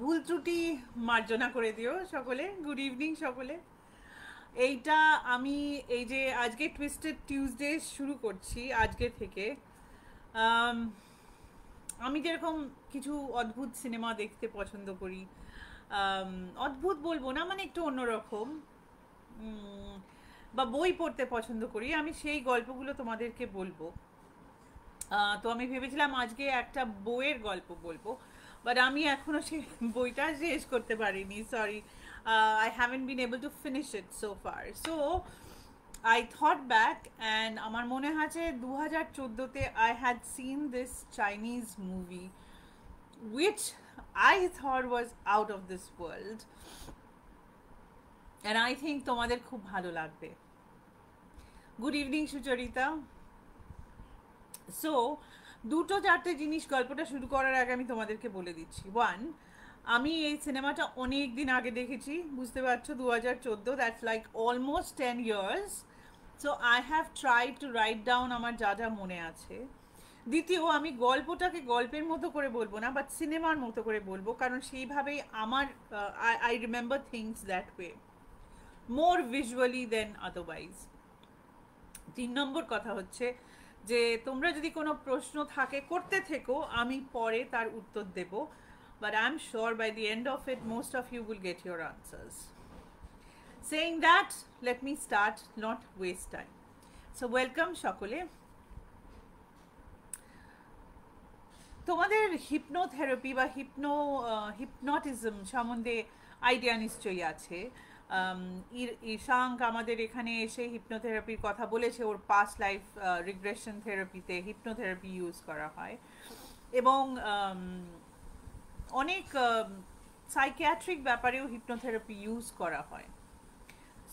ভুল ত্রুটি মার্জনা করে দিও সকলে। গুড ইভিনিং সকলে। এইটা আমি এই যে আজকে টুইস্টেড টিউসডে শুরু করছি আজকে থেকে। আম, আমি যেরকম কিছু অদ্ভুত সিনেমা দেখতে পছন্দ করি, অদ্ভুত বলবো না, মানে একটু অন্যরকম, উম, বা বই পড়তে পছন্দ করি, আমি সেই গল্পগুলো তোমাদেরকে বলবো। তো আমি ভেবেছিলাম আজকে একটা বইয়ের গল্প বলবো, বাট আমি এখনো সেই বইটা শেষ করতে পারিনি, sorry. I haven't been able to finish it so far. So I thought back and আমার মনে আছে 2014-তে I had seen this Chinese movie which I thought was out of this world and I think তোমাদের খুব ভালো লাগবে। Good evening Sucharita. So দুটো চারটে জিনিস গল্পটা শুরু করার আগে আমি তোমাদেরকে বলে দিচ্ছি। ওয়ান, আমি এই সিনেমাটা অনেক দিন আগে দেখেছি, বুঝতে পারছো, 2014, that's like almost 10 years. So I have tried to write down আমার যা যা মনে আছে। দ্বিতীয়, আমি গল্পটাকে গল্পের মতো করে বলবো না, বাট সিনেমার মতো করে বলবো, কারণ সেইভাবেই আমার I remember things that way, more visually than otherwise. 3 number কথা হচ্ছে যে তোমরা যদি কোনো প্রশ্ন থাকে করতে থেকো, আমি পরে তার উত্তর দেব, but I'm sure by the end of it most of you will get your answers. Saying that, let me start, not waste time. So welcome সকলে। তোমাদের হিপনোথেরাপি বা হিপনোটিজম সম্বন্ধে আইডিয়া নিশ্চয়ই আছে। ঈশাঙ্ক আমাদের এখানে এসে হিপনোথেরাপির কথা বলেছে, ওর পাস্ট লাইফ রিগ্রেশন থেরাপিতে হিপনোথেরাপি ইউজ করা হয়, এবং অনেক সাইকিয়াট্রিক ব্যাপারেও হিপনোথেরাপি ইউজ করা হয়।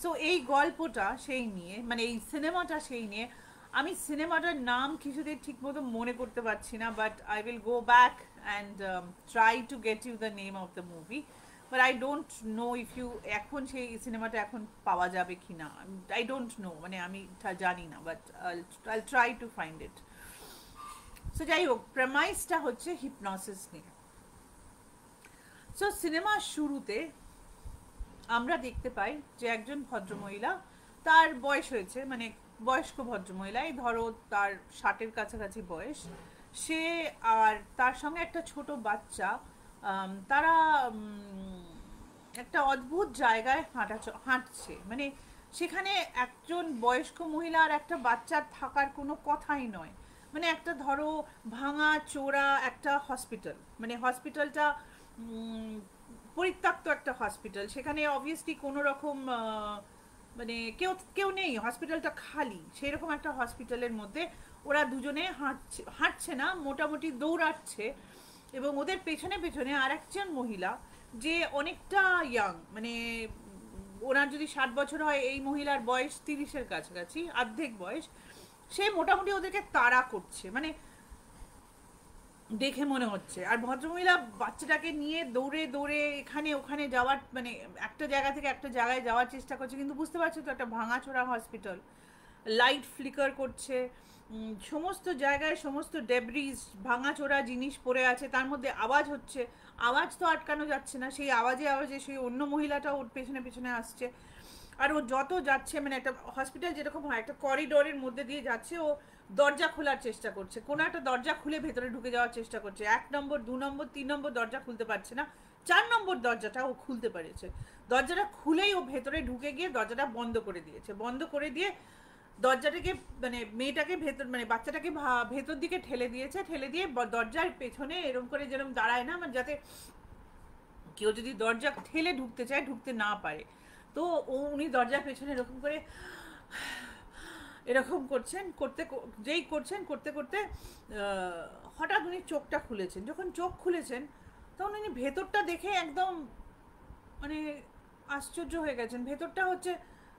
সো এই গল্পটা সেই নিয়ে, মানে এই সিনেমাটা সেই নিয়ে। আমি সিনেমাটার নাম কিছুতেই ঠিক মতো মনে করতে পারছি না, but I will go back and try to get you the name of the movie, but I don't know if you এখন সেই সিনেমাটা এখন পাওয়া যাবে কি না, আই ডোন্ট নো, মানে আমি জানি না, but I try to find it. So যাই হোক, প্রেমাইসটা হচ্ছে হিপনোসিস নিয়ে। সো সিনেমার শুরুতে আমরা দেখতে পাই যে একজন ভদ্রমহিলা, তার বয়স হয়েছে, মানে বয়স্ক ভদ্রমহিলা, এই ধরো তার 60-এর কাছাকাছি বয়স, সে আর তার সঙ্গে একটা ছোট বাচ্চা, তারা একটা অদ্ভুত জায়গায় হাঁটছে, মানে সেখানে একজন বয়স্ক মহিলা আর একটা বাচ্চার থাকার কোনো কথাই নয়, মানে একটা ধরো ভাঙা চোরা একটা হসপিটাল, মানে হসপিটালটা পরিত্যক্ত একটা হসপিটাল, সেখানে অবভিয়াসলি কোনো রকম মানে কেউ কেউ নেই, হসপিটালটা খালি, সেই রকম একটা হসপিটালের মধ্যে ওরা দুজনে হাঁটছে না, মোটামুটি দৌড়াচ্ছে, এবং ওদের পেছনে পেছনে আর একজন মহিলা যে অনেকটা ইয়াং, মানে ওনার যদি 60 বছর হয়, এই মহিলার বয়স 30-এর কাছাকাছি, অর্ধেক বয়স, সে মোটামুটি ওদেরকে তাড়া করছে, মানে দেখে মনে হচ্ছে। আর ভদ্রমহিলা বাচ্চাটাকে নিয়ে দৌড়ে দৌড়ে এখানে ওখানে যাওয়ার, মানে একটা জায়গা থেকে একটা জায়গায় যাওয়ার চেষ্টা করছে, কিন্তু বুঝতে পারছো তো একটা ভাঙাচোরা হসপিটাল, লাইট ফ্লিকার করছে, সমস্ত জায়গায় সমস্ত ডেব্রিজ ভাঙাচোরা জিনিস পড়ে আছে, তার মধ্যে আওয়াজ হচ্ছে, আওয়াজ তো আটকানো যাচ্ছে না, সেই আওয়াজে আওয়াজে সেই অন্য মহিলাটাও ওর পেছনে পেছনে আসছে, আর ও যত যাচ্ছে, মানে একটা হসপিটাল যেরকম হয় একটা করিডোরের মধ্যে দিয়ে যাচ্ছে, ও দরজা খোলার চেষ্টা করছে, কোনো একটা দরজা খুলে ভেতরে ঢুকে যাওয়ার চেষ্টা করছে, 1 নম্বর 2 নম্বর 3 নম্বর দরজা খুলতে পারছে না, 4 নম্বর দরজাটা ও খুলতে পেরেছে, দরজাটা খুলেই ও ভেতরে ঢুকে গিয়ে দরজাটা বন্ধ করে দিয়েছে, বন্ধ করে দিয়ে দরজাটাকে, মানে মেয়েটাকে ভেতর, মানে বাচ্চাটাকে ভেতর দিকে ঠেলে দিয়েছে, ঠেলে দিয়ে দরজার পেছনে এরকম করে যেরকম দাঁড়ায় না, মানে যাতে কেউ যদি দরজা ঠেলে ঢুকতে চায় ঢুকতে না পারে, তো উনি দরজার পেছনে এরকম করে এরকম করছেন, যেই করছেন করতে করতে হঠাৎ উনি চোখটা খুলেছেন, যখন চোখ খুলেছেন তখন উনি ভেতরটা দেখে একদম মানে আশ্চর্য হয়ে গেছেন। ভেতরটা হচ্ছে,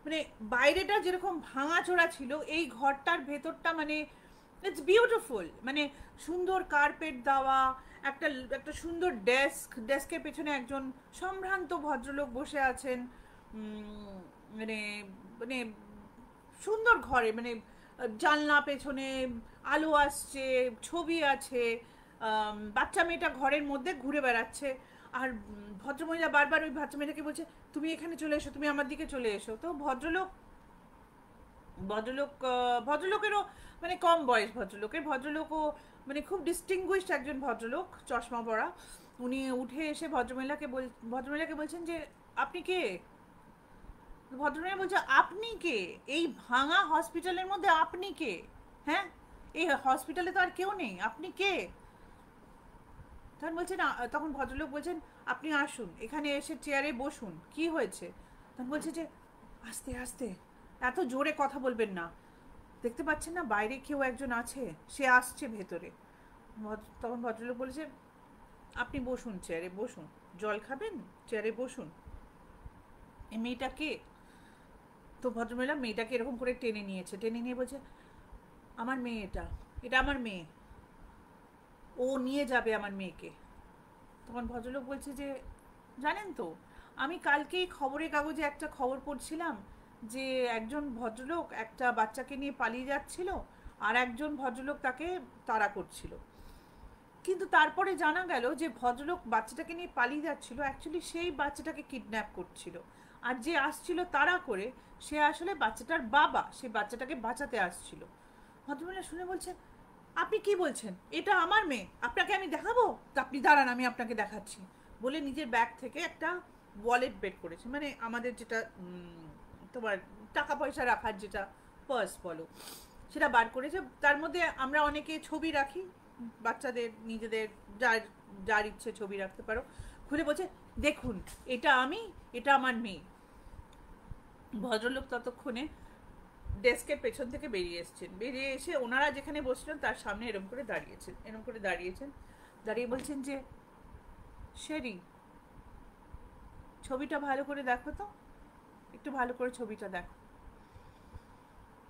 মানে বাইরেটা যেরকম ভাঙাচোরা ছিল, এই ঘরটার ভেতরটা মানে ইটস বিউটিফুল, মানে সুন্দর কার্পেট দেওয়া, একটা একটা সুন্দর ডেস্কের পেছনে একজন সম্ভ্রান্ত ভদ্রলোক বসে আছেন, মানে মানে সুন্দর ঘরে, মানে জানলা পেছনে আলো আসছে, ছবি আছে, বাচ্চা মেয়েটা ঘরের মধ্যে ঘুরে বেড়াচ্ছে, আর ভদ্রমহিলা বারবার ওই ভদ্রমহিলাকে বলছে তুমি এখানে চলে এসো, তুমি আমার দিকে চলে এসো। তো ভদ্রলোক ভদ্রলোক ভদ্রলোকেরও মানে কম বয়স ভদ্রলোকও মানে খুব ডিস্টিংগুইশড একজন ভদ্রলোক, চশমা পরা। উনি উঠে এসে ভদ্রমহিলাকে বলছেন যে আপনি কে? ভদ্রমহিলা বলছে আপনি কে? এই ভাঙা হসপিটালের মধ্যে আপনি কে? হ্যাঁ, এই হসপিটালে তো আর কেউ নেই, আপনি কে? তখন বলছেন তখন ভদ্রলোক বলছেন আপনি আসুন, এখানে এসে চেয়ারে বসুন, কি হয়েছে? তখন বলছে যে আস্তে আস্তে, এত জোরে কথা বলবেন না, দেখতে পাচ্ছেন না বাইরে কেউ একজন আছে, সে আসছে ভেতরে। তখন ভদ্রলোক বলেছে আপনি বসুন, চেয়ারে বসুন, জল খাবেন, চেয়ারে বসুন। এই মেয়েটা কে? তো ভদ্রমহিলা মেয়েটাকে এরকম করে টেনে নিয়েছে, টেনে নিয়ে বলছে আমার মেয়ে, এটা এটা আমার মেয়ে, ও নিয়ে যাবে আমার মেয়েকে। তখন ভদ্রলোক বলছে যে জানেন তো, আমি কালকেই খবরের কাগজে একটা খবর পড়ছিলাম যে একজন ভদ্রলোক একটা বাচ্চাকে নিয়ে পালিয়ে যাচ্ছিল, আর একজন ভদ্রলোক তাকে তাড়া করছিল। কিন্তু তারপরে জানা গেল যে ভদ্রলোক বাচ্চাটাকে নিয়ে পালিয়ে যাচ্ছিল, অ্যাকচুয়ালি সেই বাচ্চাটাকে কিডন্যাপ করছিল, আর যে আসছিল তাড়া করে সে আসলে বাচ্চাটার বাবা, সে বাচ্চাটাকে বাঁচাতে আসছিল। ভদ্রমহিলা শুনে বলছে আপনি কি বলছেন, এটা আমার মেয়ে, আপনাকে আমি দেখাবো? তা আপনি দাঁড়ান, আমি আপনাকে দেখাচ্ছি। বলে নিজের ব্যাগ থেকে একটা ওয়ালেট বের করেছে, মানে আমাদের যেটা তোমার টাকা পয়সা রাখার যেটা পার্স বলো, সেটা বার করেছে। তার মধ্যে আমরা অনেকে ছবি রাখি, বাচ্চাদের নিজেদের যার যার ইচ্ছে ছবি রাখতে পারো। খুলে বলছে দেখুন এটা আমি, এটা আমার মেয়ে। ভদ্রলোক ততক্ষণে ডেস্কের পেছন থেকে বেরিয়ে এসেছেন, বেরিয়ে এসে ওনারা যেখানে বসছিলেন তার সামনে এরকম করে দাঁড়িয়েছেন, দাঁড়িয়ে বলছেন যে শেরি, ছবিটা ভালো করে দেখো তো, একটু ভালো করে ছবিটা দেখো।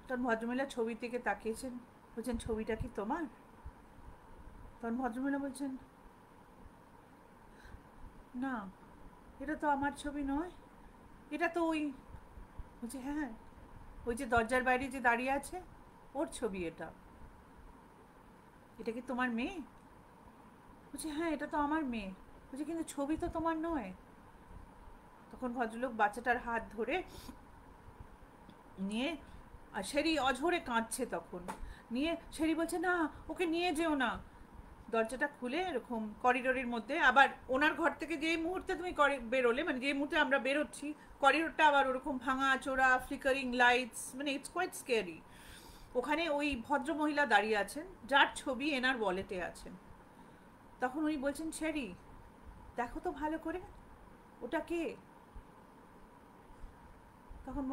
তখন ভদ্রমহিলা ছবির দিকে তাকিয়েছেন, বলছেন ছবিটা কি তোমার? তখন ভদ্রমহিলা বলছেন না, এটা তো আমার ছবি নয়, এটা তো ওই, বলছে হ্যাঁ, ওই যে দরজার বাইরে যে দাঁড়িয়ে আছে ওর ছবি এটা। এটা কি তোমার মেয়ে? বলছে হ্যাঁ, এটা তো আমার মেয়ে। বলছে কিন্তু ছবি তো তোমার নয়। তখন ভদ্রলোক বাচ্চাটার হাত ধরে নিয়ে, আর শেরি অঝরে কাঁদছে তখন, নিয়ে শেরি বলছে না, ওকে নিয়ে যেও না। দরজাটা খুলে এরকম করিডোরের মধ্যে, আবার ওনার ঘর থেকে যেই মুহূর্তে তুমি বেরোলে, মানে যে মুহূর্তে আমরা বেরোচ্ছি, করিডোরটা আবার ওরকম ভাঙা চোরা ফ্লিকারিং লাইটস, মানে ইটস কোয়াইট স্কেয়ারি। ওখানে ওই ভদ্র মহিলা দাঁড়িয়ে আছেন যার ছবি এনার ওয়ালেটে আছেন। তখন উনি বলছেন শেরি দেখো তো ভালো করে, ওটা কে? তখন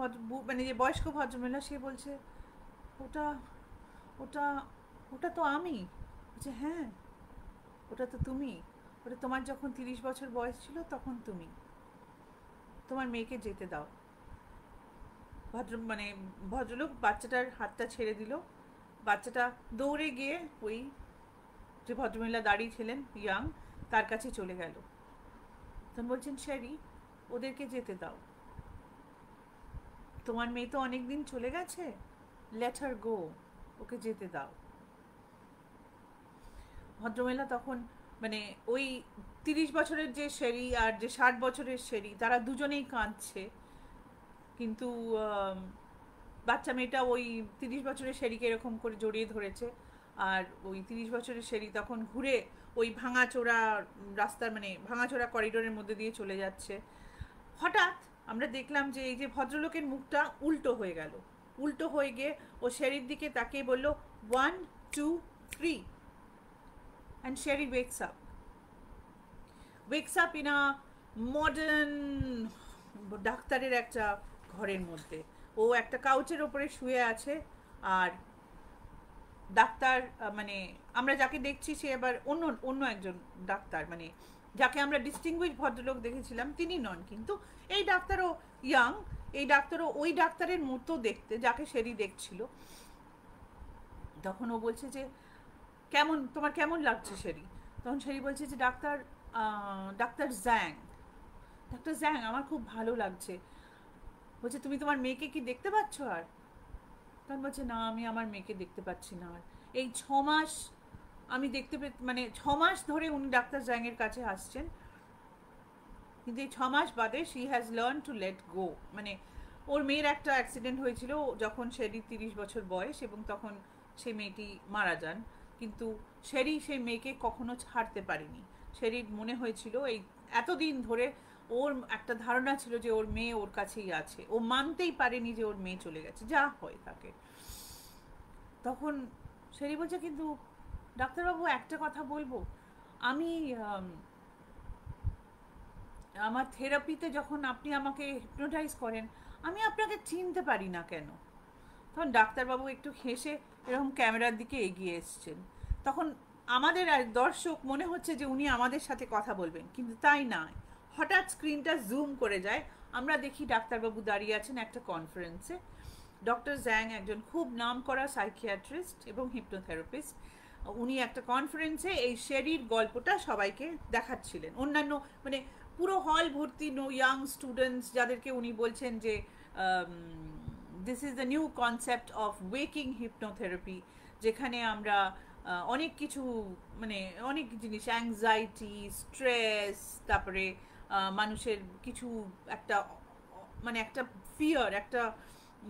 মানে যে বয়স্ক ভদ্রমহিলা সে বলছে ওটা ওটা ওটা তো আমি। বলছে হ্যাঁ, ওটা তো তুমি, ওটা তোমার যখন 30 বছর বয়স ছিল তখন তুমি। তোমার মেয়েকে যেতে দাও। মানে ভদ্রলোক বাচ্চাটার হাতটা ছেড়ে দিল, বাচ্চাটা দৌড়ে গিয়ে ওই যে ভদ্রমহিলা দাঁড়িয়ে ছিলেন ইয়াং, তার কাছে চলে গেল। তখন বলছেন শেরি, ওদেরকে যেতে দাও, তোমার মেয়ে তো অনেক দিন চলে গেছে, লেট হার গো, ওকে যেতে দাও। ভদ্রমহিলা তখন মানে ওই 30 বছরের যে শেরি আর যে 60 বছরের শেরি, তারা দুজনেই কাঁদছে, কিন্তু বাচ্চা মেয়েটা ওই 30 বছরের শেরিকে এরকম করে জড়িয়ে ধরেছে। আর ওই 30 বছরের শেরি তখন ঘুরে ওই ভাঙাচোরা রাস্তার, মানে ভাঙাচোরা করিডোরের মধ্যে দিয়ে চলে যাচ্ছে। হঠাৎ আমরা দেখলাম যে এই যে ভদ্রলোকের মুখটা উল্টো হয়ে গেল, উল্টো হয়ে গিয়ে ও শেরির দিকে তাকিয়ে বলল 1 2 3, and Sherry wakes up in a modern ডাক্তারের একটা ঘরের মধ্যে। ও একটা কাউচের ওপরে শুয়ে আছে, আর ডাক্তার মানে আমরা যাকে দেখছি সে এবার অন্য অন্য একজন ডাক্তার, মানে যাকে আমরা ডিস্টিংগুইশ ভদ্রলোক দেখেছিলাম তিনি নন, কিন্তু এই ডাক্তারও ইয়াং, এই ডাক্তারও ওই ডাক্তারের মতো দেখতে যাকে শেরি দেখছিল। তখন ও বলছে যে কেমন, তোমার কেমন লাগছে শেরি? তখন শেরি বলছে যে doctor doctor Jung, doctor Jung আমার খুব ভালো লাগছে। বলছে তুমি তোমার মেয়েকে কি দেখতে পাচ্ছ? আর তখন বলছে না, আমি আমার মেয়েকে দেখতে পাচ্ছি না। আর এই 6 মাস আমি মানে 6 মাস ধরে উনি ডাক্তার জ্যাংয়ের কাছে আসছেন, কিন্তু এই 6 মাস বাদে she has learn to let go. মানে ওর মেয়ের একটা অ্যাক্সিডেন্ট হয়েছিল যখন শেরি 30 বছর বয়স, এবং তখন সেই মেয়েটি মারা যান। কিন্তু শেরি সেই মেয়েকে কখনো ছাড়তে পারেনি। শেরির মনে হয়েছিল এই এতদিন ধরে, ওর একটা ধারণা ছিল যে ওর মেয়ে ওর কাছেই আছে, ও মানতেই পারেনি যে ওর মেয়ে চলে গেছে, যা হয় তাকে। তখন শেরি বলছে, কিন্তু ডাক্তারবাবু একটা কথা বলবো, আমি আমার থেরাপিতে যখন আপনি আমাকে হিপনোটাইজ করেন, আমি আপনাকে চিনতে পারি না কেন? তখন ডাক্তারবাবু একটু হেসে এরকম ক্যামেরার দিকে এগিয়ে এসছেন। তখন আমাদের আর দর্শক মনে হচ্ছে যে উনি আমাদের সাথে কথা বলবেন, কিন্তু তাই না। হঠাৎ স্ক্রিনটা জুম করে যায়, আমরা দেখি ডাক্তারবাবু দাঁড়িয়ে আছেন একটা কনফারেন্সে। ডক্টর জ্যাং একজন খুব নামকরা সাইকিয়াট্রিস্ট এবং হিপনোথেরাপিস্ট। উনি একটা কনফারেন্সে এই শেরির গল্পটা সবাইকে দেখাচ্ছিলেন। অন্যান্য মানে পুরো হল ভর্তি ইয়াং স্টুডেন্টস, যাদেরকে উনি বলছেন যে this is the new concept of waking hypnotherapy, যেখানে আমরা অনেক কিছু মানে অনেক জিনিস, অ্যাংজাইটি, স্ট্রেস, তারপরে মানুষের কিছু একটা মানে একটা ফিয়ার, একটা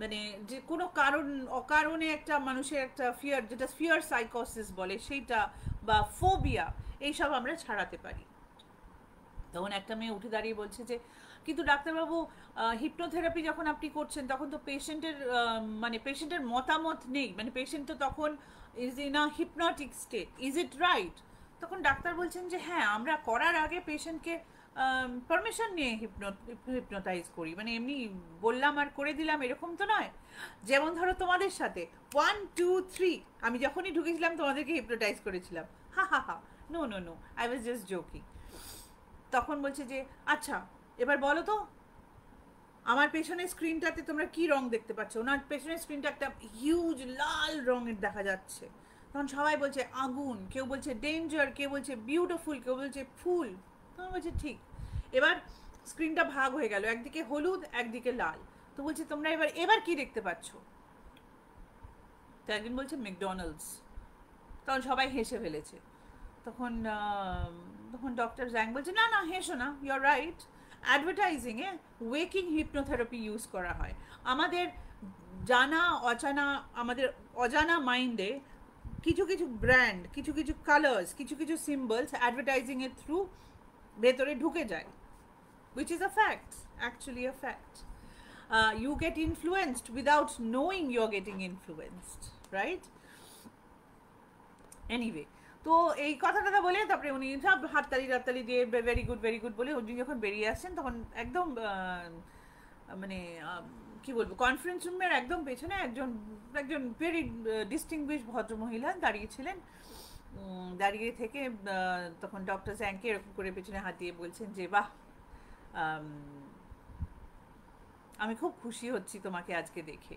মানে যে কোনো কারণ অকারণে একটা মানুষের একটা ফিয়ার, যেটা ফিয়ার সাইকোসিস বলে সেইটা, বা ফোবিয়া, এইসব আমরা ছাড়াতে পারি। তখন একটা মেয়ে উঠে দাঁড়িয়ে বলছে যে, কিন্তু ডাক্তারবাবু হিপনোথেরাপি যখন আপনি করছেন তখন তো পেশেন্টের মানে পেশেন্টের মতামত নেই, মানে পেশেন্ট তো তখন is in a হিপনটিক state, is it right? তখন ডাক্তার বলছেন যে হ্যাঁ, আমরা করার আগে পেশেন্টকে পারমিশন নিয়ে হিপনোটাইজ করি, মানে এমনি বললাম আর করে দিলাম এরকম তো নয়। যেমন ধরো তোমাদের সাথে 1 2 3 আমি যখনই ঢুকেছিলাম তোমাদেরকে হিপনোটাইজ করেছিলাম, হা হা হা, no no no, I was just joking. তখন বলছে যে আচ্ছা এবার বলো তো, আমার পেছনের স্ক্রিনটাতে তোমরা কি রং দেখতে পাচ্ছ? ওনার পেছনের স্ক্রিনটা একটা হিউজ লাল রঙের দেখা যাচ্ছে। তখন সবাই বলছে আগুন, কেউ বলছে ডেঞ্জার, কেউ বলছে বিউটিফুল, কেউ বলছে ফুল। তখন বলছে ঠিক। এবার স্ক্রিনটা ভাগ হয়ে গেল, একদিকে হলুদ একদিকে লাল। তো বলছে তোমরা এবার এবার কি দেখতে পাচ্ছ? তো একদিন বলছে ম্যাকডোনাল্ডস। তখন সবাই হেসে ফেলেছে। তখন তখন ডক্টর জ্যাং বলছে না না, হেসো না, ইউ আর রাইট, অ্যাডভার্টাইজিংয়ে ওয়েকিং হিপনোথেরাপি ইউজ করা হয়। আমাদের জানা অজানা, আমাদের অজানা মাইন্ডে কিছু কিছু ব্র্যান্ড, কিছু কিছু কালার্স, কিছু কিছু সিম্বলস অ্যাডভার্টাইজিংয়ের থ্রু ভেতরে ঢুকে যায়, which is a fact, actually a fact. You get influenced without knowing you're getting influenced, right? Anyway, তো এই কথাটা বলে তারপরে উনি সব হাততালি দিয়ে ভেরি গুড বলে উনি যখন বেরিয়ে আসছেন, তখন একদম মানে কি বলবো, কনফারেন্স রুমের একদম পেছনে একজন একজন ভেরি ডিস্টিংগুইশ ভদ্রমহিলা দাঁড়িয়েছিলেন। দাঁড়িয়ে থেকে তখন ডক্টর জ্যাংকে এরকম করে পেছনে হাত দিয়ে বলছেন যে বাহ, আমি খুব খুশি হচ্ছি তোমাকে আজকে দেখে।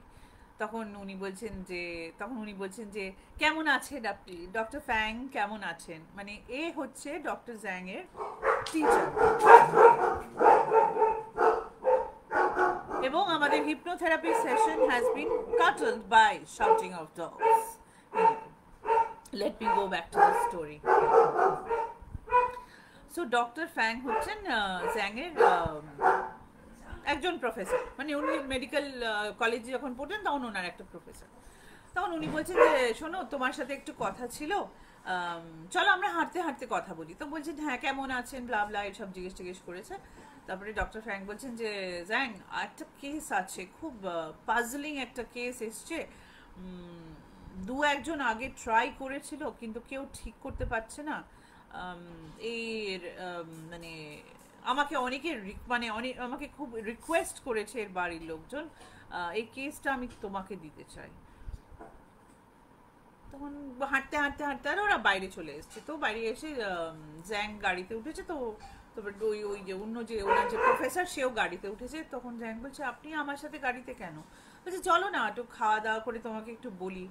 তখন উনি বলছেন যে কেমন আছেন আপনি ডক্টর ফ্যাং, কেমন আছেন? মানে এ হচ্ছে ডক্টর জ্যাং এর টিচার। এবং আমাদের hypnotherapy session has been curtailed by shouting of dogs. Let me go back to the story. So doctor Fang হচ্ছেন জ্যাং এর একজন প্রফেসর, মানে উনি মেডিকেল কলেজে যখন পড়তেন তখন ওনার একটা প্রফেসর। তখন উনি বলছেন যে শোনো, তোমার সাথে একটু কথা ছিল, চলো আমরা হাঁটতে হাঁটতে কথা বলি। তো বলছেন হ্যাঁ কেমন আছেন, ব্লা ব্লা এসব জিজ্ঞেস করেছে। তারপরে ডক্টর ফ্যাং বলছেন যে জ্যাং, একটা কেস আছে, খুব পাজলিং একটা কেস এসছে, একজন আগে ট্রাই করেছিল কিন্তু কেউ ঠিক করতে পারছে না। এর মানে আমাকে আমাকে খুব রিকোয়েস্ট করেছে এর বাড়ির লোকজন, এই কেসটা আমি তোমাকে দিতে চাই। তখন হাঁটতে হাঁটতে হাঁটতে আর ওরা বাইরে চলে এসছে। তো বাইরে এসে জ্যাং গাড়িতে উঠেছে। তো তারপর ওই যে অন্য যে ওনার যে প্রফেসর, সেও গাড়িতে উঠেছে। তখন জ্যাং বলছে আপনি আমার সাথে গাড়িতে কেন? বলছে চলো না একটু খাওয়া দাওয়া করে তোমাকে একটু বলি।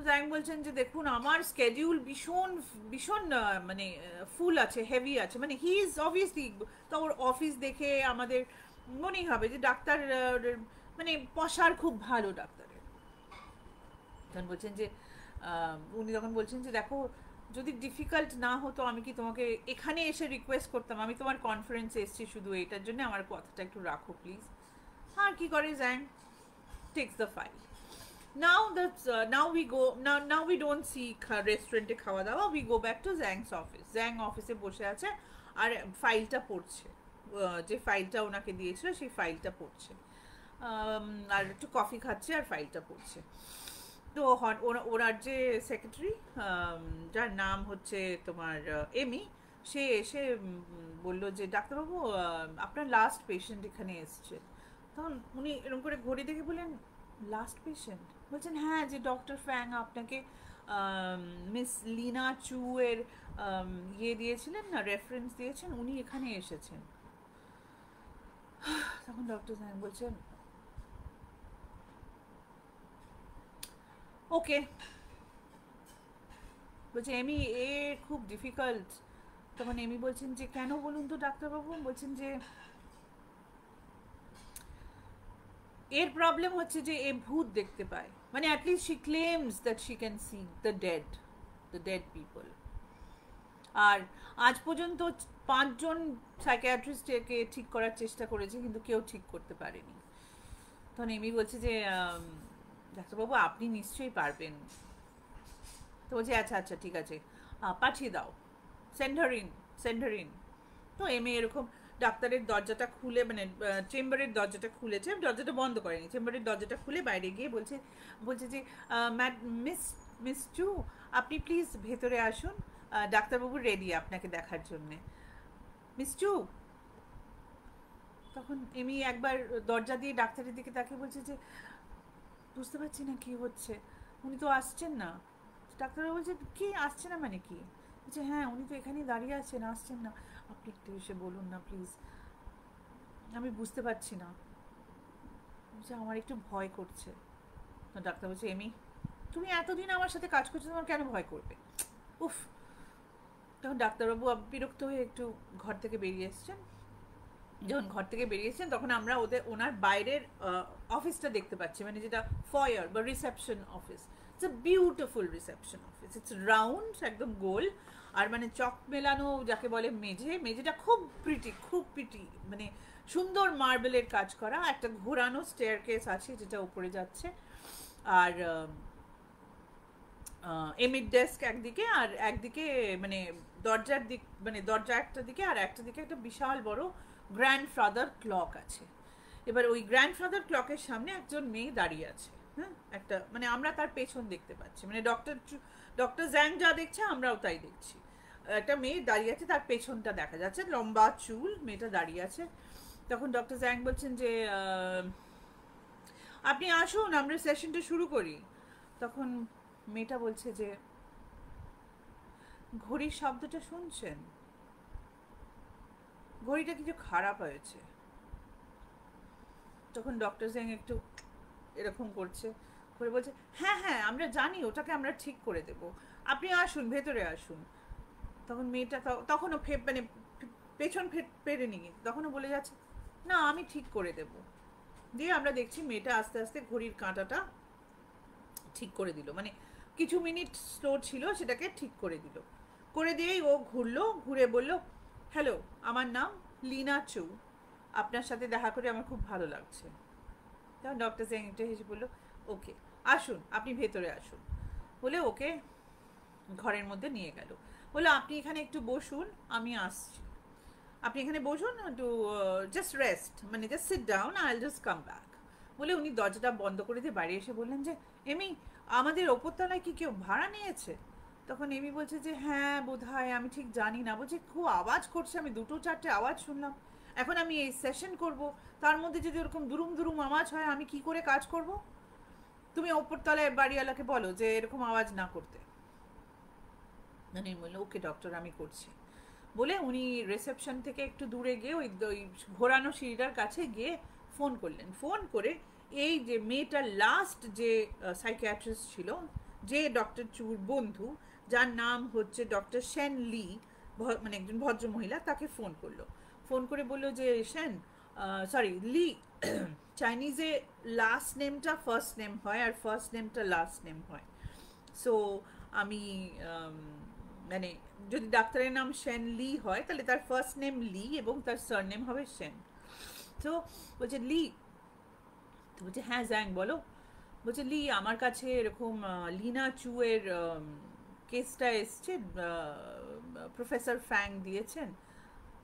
জ্যাং বলছেন যে দেখুন, আমার স্কেডিউল ভীষণ ভীষণ মানে ফুল আছে, হেভি আছে, মানে হি ইজ অবভিয়াসলি, তো ওর অফিস দেখে আমাদের মনেই হবে যে ডাক্তার মানে পশার খুব ভালো ডাক্তারের। তখন বলছেন যে উনি তখন বলছেন যে দেখো যদি ডিফিকাল্ট না হতো আমি কি তোমাকে এখানে এসে রিকোয়েস্ট করতাম? আমি তোমার কনফারেন্সে এসেছি শুধু এটার জন্য, আমার কথাটা একটু রাখো প্লিজ। হ্যাঁ, কি করে Jung text the file. Now we go, now we don't see রেস্টুরেন্টে খাওয়া দাওয়া, we go back to Jang's office. Jang অফিসে বসে আছে আর ফাইলটা পড়ছে, যে ফাইলটা ওনাকে দিয়েছিল সেই ফাইলটা পড়ছে, আর একটু কফি খাচ্ছে আর ফাইলটা পড়ছে। তো ওনার যে সেক্রেটারি, যার নাম হচ্ছে তোমার এমি, সে এসে বলল যে ডাক্তারবাবু আপনার লাস্ট পেশেন্ট এখানে এসছে। তখন উনি এরকম করে ঘড়ি দেখে বললেন লাস্ট পেশেন্ট? বলছেন হ্যাঁ, যে ডক্টর ফ্যাং আপনাকে মিস লিনা চু এর ইয়ে দিয়েছিলেন না, রেফারেন্স দিয়েছেন, উনি এখানে এসেছেন। তখন ডক্টর ফ্যাং বলছেন ওকে। বলছে এমি এ খুব ডিফিকাল্ট। তখন এমি বলছেন যে কেন বলুন তো ডাক্তারবাবু? বলছেন যে এর প্রবলেম হচ্ছে যে এ ভূত দেখতে পায়, মানে at least she claims that she can see the dead people. আর আজ পর্যন্ত 5 জন সাইকিয়াট্রিস্টকে ঠিক করার চেষ্টা করেছে, কিন্তু কেউ ঠিক করতে পারেনি। তখন এমি বলছে যে ডাক্তারবাবু আপনি নিশ্চয়ই পারবেন। তো বলছে আচ্ছা আচ্ছা ঠিক আছে, পাঠিয়ে দাও, সেন্ডার ইন। তো এমএ এরকম ডাক্তারের দরজাটা খুলে, মানে চেম্বারের দরজাটা খুলেছে, দরজাটা বন্ধ করেনি, চেম্বারের দরজাটা খুলে বাইরে গিয়ে বলছে যে মিস চু আপনি প্লিজ ভেতরে আসুন, ডাক্তারবাবু রেডি আপনাকে দেখার জন্যে। মিস চু। তখন এমি একবার দরজা দিয়ে ডাক্তারের দিকে তাকিয়ে বলছে যে বুঝতে পারছি না কি হচ্ছে, উনি তো আসছেন না। ডাক্তারবাবু বলছে কি আসছে না মানে কি? বলছে হ্যাঁ উনি তো এখানেই দাঁড়িয়ে আছেন, আসছেন না, আপনি একটু এসে বলুন না প্লিজ, আমি বুঝতে পারছি না। বলছে আমার একটু ভয় করছে। তো ডাক্তার বলছে এমি তুমি এতদিন আমার সাথে কাজ করছো, তোমার কেন ভয় করবে? উফ। তখন ডাক্তারবাবু বিরক্ত হয়ে একটু ঘর থেকে বেরিয়ে এসছেন। যখন ঘর থেকে বেরিয়েছেন তখন আমরা ওনার বাইরের অফিসটা দেখতে পাচ্ছি, মানে যেটা ফয়ার বা reception office. It's a beautiful reception office, it's round, একদম গোল, আর মানে চক মেলানো যাকে বলে মেঝেটা খুব প্রিটি, মানে সুন্দর মার্বেলের কাজ করা, একটা ঘোরানো স্টেয়ার কেস আছে যেটা উপরে যাচ্ছে, আর এমির ডেস্ক একদিকে, আর একদিকে মানে দরজার দিক, মানে দরজা একটা দিকে, আর একটা দিকে একটা বিশাল বড় গ্র্যান্ডফাদার ক্লক আছে। এবার ওই গ্র্যান্ডফাদার ক্লকের সামনে একজন মেয়ে দাঁড়িয়ে আছে। হ্যাঁ, একটা মানে আমরা তার পেছন দেখতে পাচ্ছি, মানে ডক্টর জ্যাং যা দেখছে আমরাও তাই দেখছি। একটা মেয়ে দাঁড়িয়ে আছে, তার পেছনটা দেখা যাচ্ছে, লম্বা চুল, মেয়েটা দাঁড়িয়ে আছে। তখন ডক্টর জ্যাং বলছেন যে আপনি আসুন আমরা সেশনটা শুরু করি। তখন মেয়েটা বলছে যে ঘড়ির শব্দটা শুনছেন? ঘড়িটা কিছু খারাপ হয়েছে। তখন ডক্টর জ্যাং একটু এরকম করছে, করে বলছে হ্যাঁ হ্যাঁ আমরা জানি, ওটাকে আমরা ঠিক করে দেব, আপনি আসুন ভেতরে আসুন। তখন মেয়েটা তখনও মানে পেছন পেরেনি, তখনও বলে যাচ্ছে না আমি ঠিক করে দেব। দিয়ে আমরা দেখছি মেয়েটা আস্তে আস্তে ঘড়ির কাঁটাটা ঠিক করে দিল, মানে কিছু মিনিট স্লো ছিল সেটাকে ঠিক করে দিল। করে দিয়েই ও ঘুরলো, ঘুরে বলল হ্যালো আমার নাম লিনা চু, আপনার সাথে দেখা করে আমার খুব ভালো লাগছে। তখন ডক্টর জ্যাং একটু হেসে বললো ওকে আসুন আপনি ভেতরে আসুন, বলে ওকে ঘরের মধ্যে নিয়ে গেল। বললো আপনি এখানে একটু বসুন আমি আসছি, আপনি এখানে বসুন একটু, জাস্ট রেস্ট, মানে just sit down, I will just come back. বলে উনি দরজাটা বন্ধ করে দিয়ে বাইরে এসে বললেন যে এমি আমাদের ওপরতলায় কি কেউ ভাড়া নিয়েছে? তখন এমি বলছে যে হ্যাঁ বোধহয়, আমি ঠিক জানি না। বলছে খুব আওয়াজ করছে, আমি 2-4টে আওয়াজ শুনলাম, এখন আমি এই সেশন করব, তার মধ্যে যদি ওরকম দুরুম দুরুম আওয়াজ হয় আমি কি করে কাজ করব? তুমি ওপরতলায় বাড়িওয়ালাকে বলো যে এরকম আওয়াজ না করতে। মানে বললো ওকে ডক্টর আমি করছি। বলে উনি রিসেপশন থেকে একটু দূরে গিয়ে ওই ঘোরানো সিঁড়িটার কাছে গিয়ে ফোন করলেন। ফোন করে এই যে মেয়েটার লাস্ট যে সাইকিয়াট্রিস্ট ছিল, যে ডক্টর চুর বন্ধু, যার নাম হচ্ছে ডক্টর সেন লি, মানে একজন ভদ্রমহিলা, তাকে ফোন করলো। ফোন করে বললো যে সেন, সরি লি, চাইনিজে লাস্ট নেমটা ফার্স্ট নেম হয় আর ফার্স্ট নেমটা লাস্ট নেম হয়। সো আমি মানে যদি ডাক্তারের নাম সেন লি হয় তাহলে তার ফার্স্ট নেম লি এবং তার সারনেম হবে সেন। তো বলছে লি, তো বলছে হ্যাঁ জ্যাং বলো। বলছে লি আমার কাছে এরকম লিনা চু এর কেসটা এসছে, প্রফেসর ফ্যাং দিয়েছেন।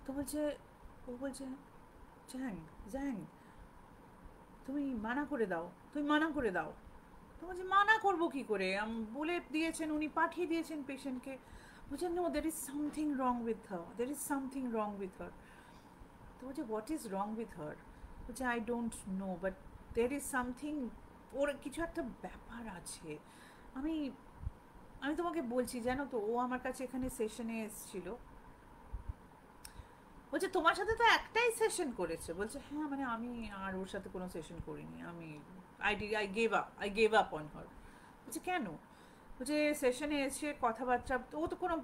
তো বলছে, ও বলছে জ্যাং, জ্যাং তুমি মানা করে দাও, তুমি মানা করে দাও। তো বলছে মানা করবো কি করে, বলে দিয়েছেন, উনি পাঠিয়ে দিয়েছেন পেশেন্টকে। বলছে no, there is something wrong with her, there is something wrong with her. তো বলছে what is wrong with her? বলছে I don't know but there is something, ওর কিছু একটা ব্যাপার আছে। আমি আমি তোমাকে বলছি, জানো তো ও আমার কাছে এখানে সেশনে এসেছিল। বলছে তোমার সাথে তো একটাই সেশন করেছে। বলছে হ্যাঁ মানে আমি আর ওর সাথে কোনো সেশন করিনি, আমি I gave up on her. বলছে কেন? বলছে সেশনে এসে কথাবার্তা, ও তো কোনো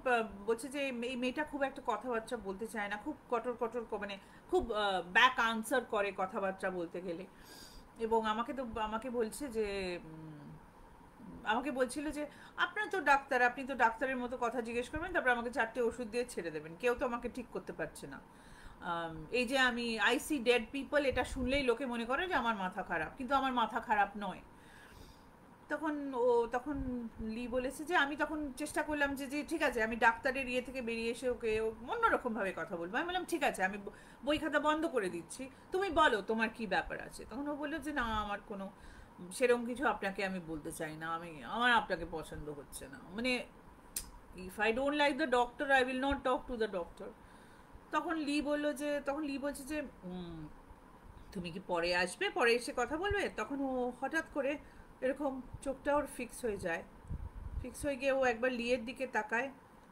বলছে যে এই মেয়েটা খুব একটা কথাবার্তা বলতে চায় না, খুব কঠোর কঠোর মানে খুব ব্যাক আনসার করে কথাবার্তা বলতে গেলে। এবং আমাকে বলছে যে আমাকে বলছিল যে আপনার তো ডাক্তার, আপনি তো ডাক্তারের মতো কথা জিজ্ঞেস করবেন, তারপর আমাকে 4টে ওষুধ দিয়ে ছেড়ে দেবেন, কেউ তো আমাকে ঠিক করতে পারছে না। এই যে আমি আইসি ডেড পিপল, এটা শুনলেই লোকে মনে করে যে আমার মাথা খারাপ, কিন্তু আমার মাথা খারাপ নয়। তখন ও তখন লি বলেছে যে আমি তখন চেষ্টা করলাম যে যে ঠিক আছে আমি ডাক্তারের ইয়ে থেকে বেরিয়ে এসে ওকে অন্যরকমভাবে কথা বলবো। আমি বললাম ঠিক আছে আমি বই খাতা বন্ধ করে দিচ্ছি, তুমি বলো তোমার কি ব্যাপার আছে। তখন ও বললো যে না আমার কোনো সেরকম কিছু আপনাকে আমি বলতে চাই না, আমার আপনাকে পছন্দ হচ্ছে না, মানে if I don't like the doctor I will not talk to the doctor. তখন লি বলছে যে তুমি কি পরে আসবে, পরে এসে কথা বলবে? তখন ও হঠাৎ করে এরকম চোখটা ওর ফিক্স হয়ে যায়, ফিক্স হয়ে গিয়ে ও একবার লিয়ের দিকে তাকায়,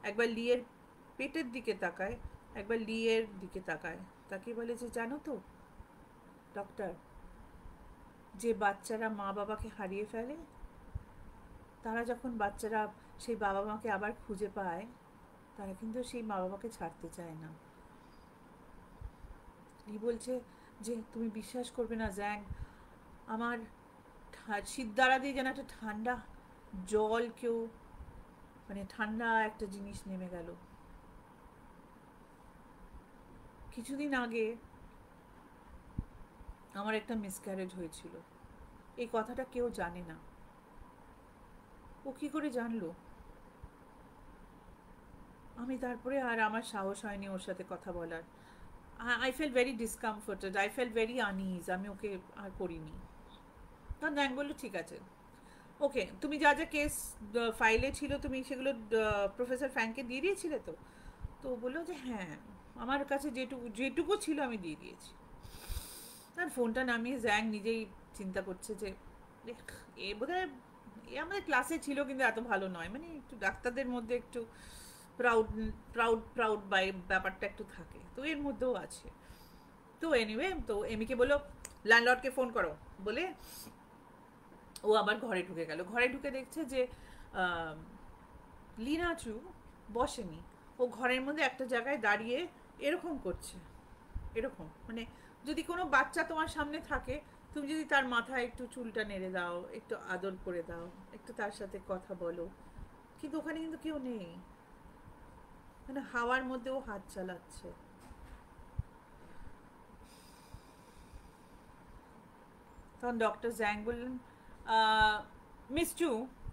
একবার লিয়ের পেটের দিকে তাকায়, একবার লিয়ের দিকে তাকায়, তাকে বলে যে জানো তো ডক্টর, যে বাচ্চারা মা বাবাকে হারিয়ে ফেলে, তারা যখন বাচ্চারা সেই বাবা মাকে আবার খুঁজে পায়, তারা কিন্তু সেই মা বাবাকে ছাড়তে চায় না। লি বলছে যে তুমি বিশ্বাস করবে না জ্যাং, আমার সিদ্ধারা দিয়ে যেন একটা ঠান্ডা জল কেউ, মানে ঠান্ডা একটা জিনিস নেমে গেল। কিছুদিন আগে আমার একটা মিসক্যারেজ হয়েছিল, এই কথাটা কেউ জানে না। ও কি করে জানলো? আমি তারপরে আর আমার সাহস হয়নি ওর সাথে কথা বলার। I feel very discomforted, I feel very uneasy, আমি ওকে আর করিনি। তখন জ্যাং বললো ঠিক আছে, ওকে তুমি যা যা কেস ফাইলে ছিল তুমি সেগুলো প্রফেসর ফ্যাংকে দিয়ে দিয়েছিলে তো? তো ও বললো যে হ্যাঁ আমার কাছে যেটুকু যেটুকু ছিল আমি দিয়ে দিয়েছি। আর ফোনটা নামিয়ে জ্যাং নিজেই চিন্তা করছে যে এ বোধহয় এ আমাদের ক্লাসে ছিল কিন্তু এত ভালো নয়, মানে একটু ডাক্তারদের মধ্যে একটু প্রাউড প্রাউড প্রাউড ব্যাপারটা একটু থাকে, তো এর মধ্যেও আছে। তো এনিওয়ে, তো এমিকে বললো ল্যান্ডলর্ডকে ফোন করো বলে ও আবার ঘরে ঢুকে গেল। ঘরে ঢুকে দেখছে যে লিনাচু বসেনি, ও ঘরের মধ্যে একটা জায়গায় দাঁড়িয়ে এরকম করছে, এরকম মানে যদি কোনো বাচ্চা তোমার সামনে থাকে, তুমি যদি তার মাথায় একটু চুলটা নেড়ে দাও, একটু আদর করে দাও, একটু তার সাথে কথা বলো, কিন্তু ওখানে কিন্তু কেউ নেই, মানে হাওয়ার মধ্যেও হাত চালাচ্ছে। তখন ডক্টর জ্যাং বললেন মিস চু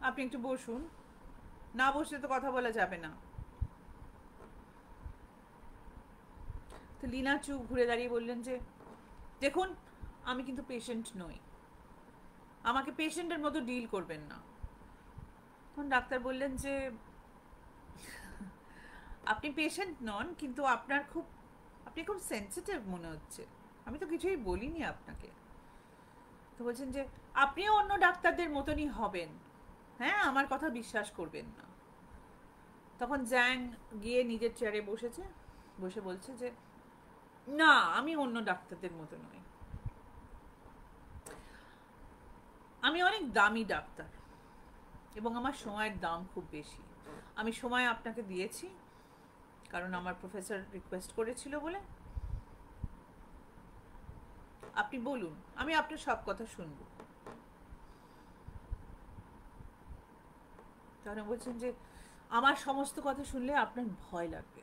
আপনি একটু বসুন, না বসলে তো কথা বলা যাবে না। তো লিনা চু ঘুরে দাঁড়িয়ে বললেন যে দেখুন আমি কিন্তু পেশেন্ট নই, আমাকে পেশেন্টের মতো ডিল করবেন না। তখন ডাক্তার বললেন যে আপনি পেশেন্ট নন কিন্তু আপনি খুব সেন্সিটিভ মনে হচ্ছে, আমি তো কিছুই বলিনি আপনাকে। তো বলছেন যে আপনিও অন্য ডাক্তারদের মতনই হবেন, হ্যাঁ আমার কথা বিশ্বাস করবেন না। তখন জ্যাং গিয়ে নিজের চেয়ারে বসেছে, বসে বলছে যে না আমি অন্য ডাক্তারদের মতো নই, আমি অনেক দামি ডাক্তার এবং আমার সময়ের দাম খুব বেশি, আমি সময় আপনাকে দিয়েছি কারণ আমার প্রফেসর রিকোয়েস্ট করেছিল বলে। আপনি বলুন আমি আপনার সব কথা শুনবো। তাহলে বলছেন যে আমার সমস্ত কথা শুনলে আপনার ভয় লাগবে।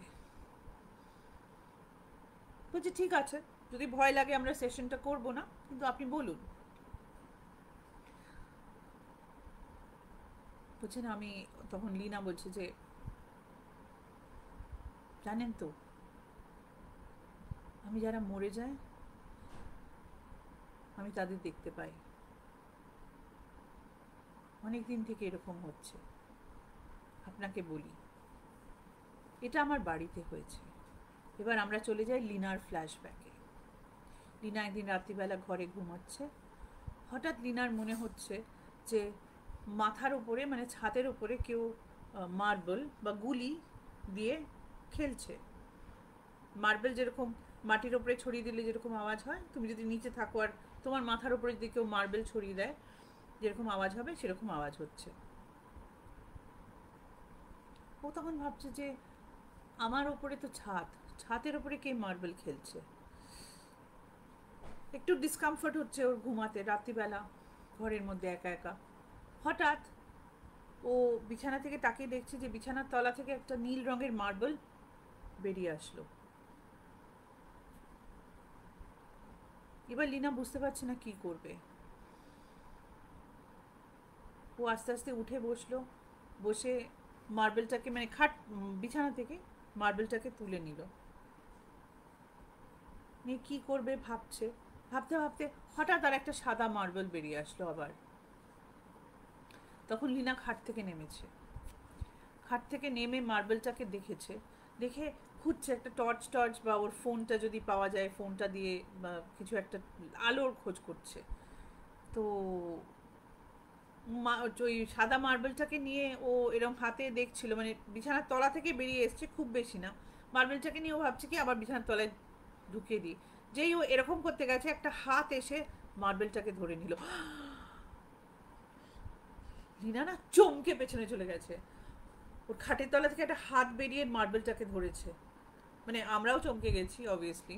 বলছি ঠিক আছে, যদি ভয় লাগে আমরা সেশনটা করব না, কিন্তু আপনি বলুন। বলছেন আমি, তখন লীনা বলছে যে জানেন তো, আমি যারা মরে যায় আমি তাদের দেখতে পাই, অনেক দিন থেকে এরকম হচ্ছে। আপনাকে বলি, এটা আমার বাড়িতে হয়েছে। এবার আমরা চলে যাই লীনার ফ্ল্যাশব্যাকে। লীনা একদিন রাত্রিবেলা ঘরে ঘুমাচ্ছে, হঠাৎ লীনার মনে হচ্ছে যে মাথার উপরে মানে ছাদের উপরে কেউ মার্বেল বা গুলি দিয়ে খেলছে। মার্বেল যেরকম মাটির উপরে ছড়িয়ে দিলে যেরকম আওয়াজ হয়, তুমি যদি নিচে থাকো আর তোমার মাথার উপরে যদি কেউ মার্বেল ছড়িয়ে দেয় যেরকম আওয়াজ হবে, সেরকম আওয়াজ হচ্ছে। ও তখন ভাবছে যে আমার ওপরে তো ছাদ, ছাদের ওপরে কে মার্বেল খেলছে। একটু ডিসকমফর্ট হচ্ছে ওর ঘুমাতে রাত্রিবেলা ঘরের মধ্যে একা একা। হঠাৎ ও বিছানা থেকে তাকিয়ে দেখছে যে বিছানার তলা থেকে একটা নীল রঙের মার্বেল বেরিয়ে আসলো। এবার লীনা বুঝতে পারছে না কি করবে। ও আস্তে আস্তে উঠে বসলো, বসে মার্বেলটাকে মানে বিছানা থেকে মার্বেলটাকে তুলে নিল, নিয়ে কি করবে ভাবছে। ভাবতে ভাবতে হঠাৎ আর একটা সাদা মার্বেল বেরিয়ে আসলো আবার। তখন লীনা খাট থেকে নেমেছে, খাট থেকে নেমে মার্বেলটাকে দেখেছে, দেখে খুঁজছে একটা টর্চ বা ওর ফোনটা যদি পাওয়া যায় ফোনটা দিয়ে বা কিছু একটা আলোর খোঁজ করছে। তো ওই সাদা মার্বেলটাকে নিয়ে ও এরকম হাতে দেখছিল, মানে বিছানার তলা থেকে বেরিয়ে এসছে, খুব বেশি না। মার্বেলটাকে নিয়ে ও ভাবছে কি আবার বিছানার তলায় ঢুকিয়ে দিই। যেই ও এরকম করতে গেছে একটা হাত এসে মার্বেলটাকে ধরে নিল। লীনা না চমকে পেছনে চলে গেছে, ওর খাটের তলা থেকে একটা হাত বেরিয়ে মার্বেলটাকে ধরেছে। মানে আমরাও চমকে গেছি অবভিয়াসলি।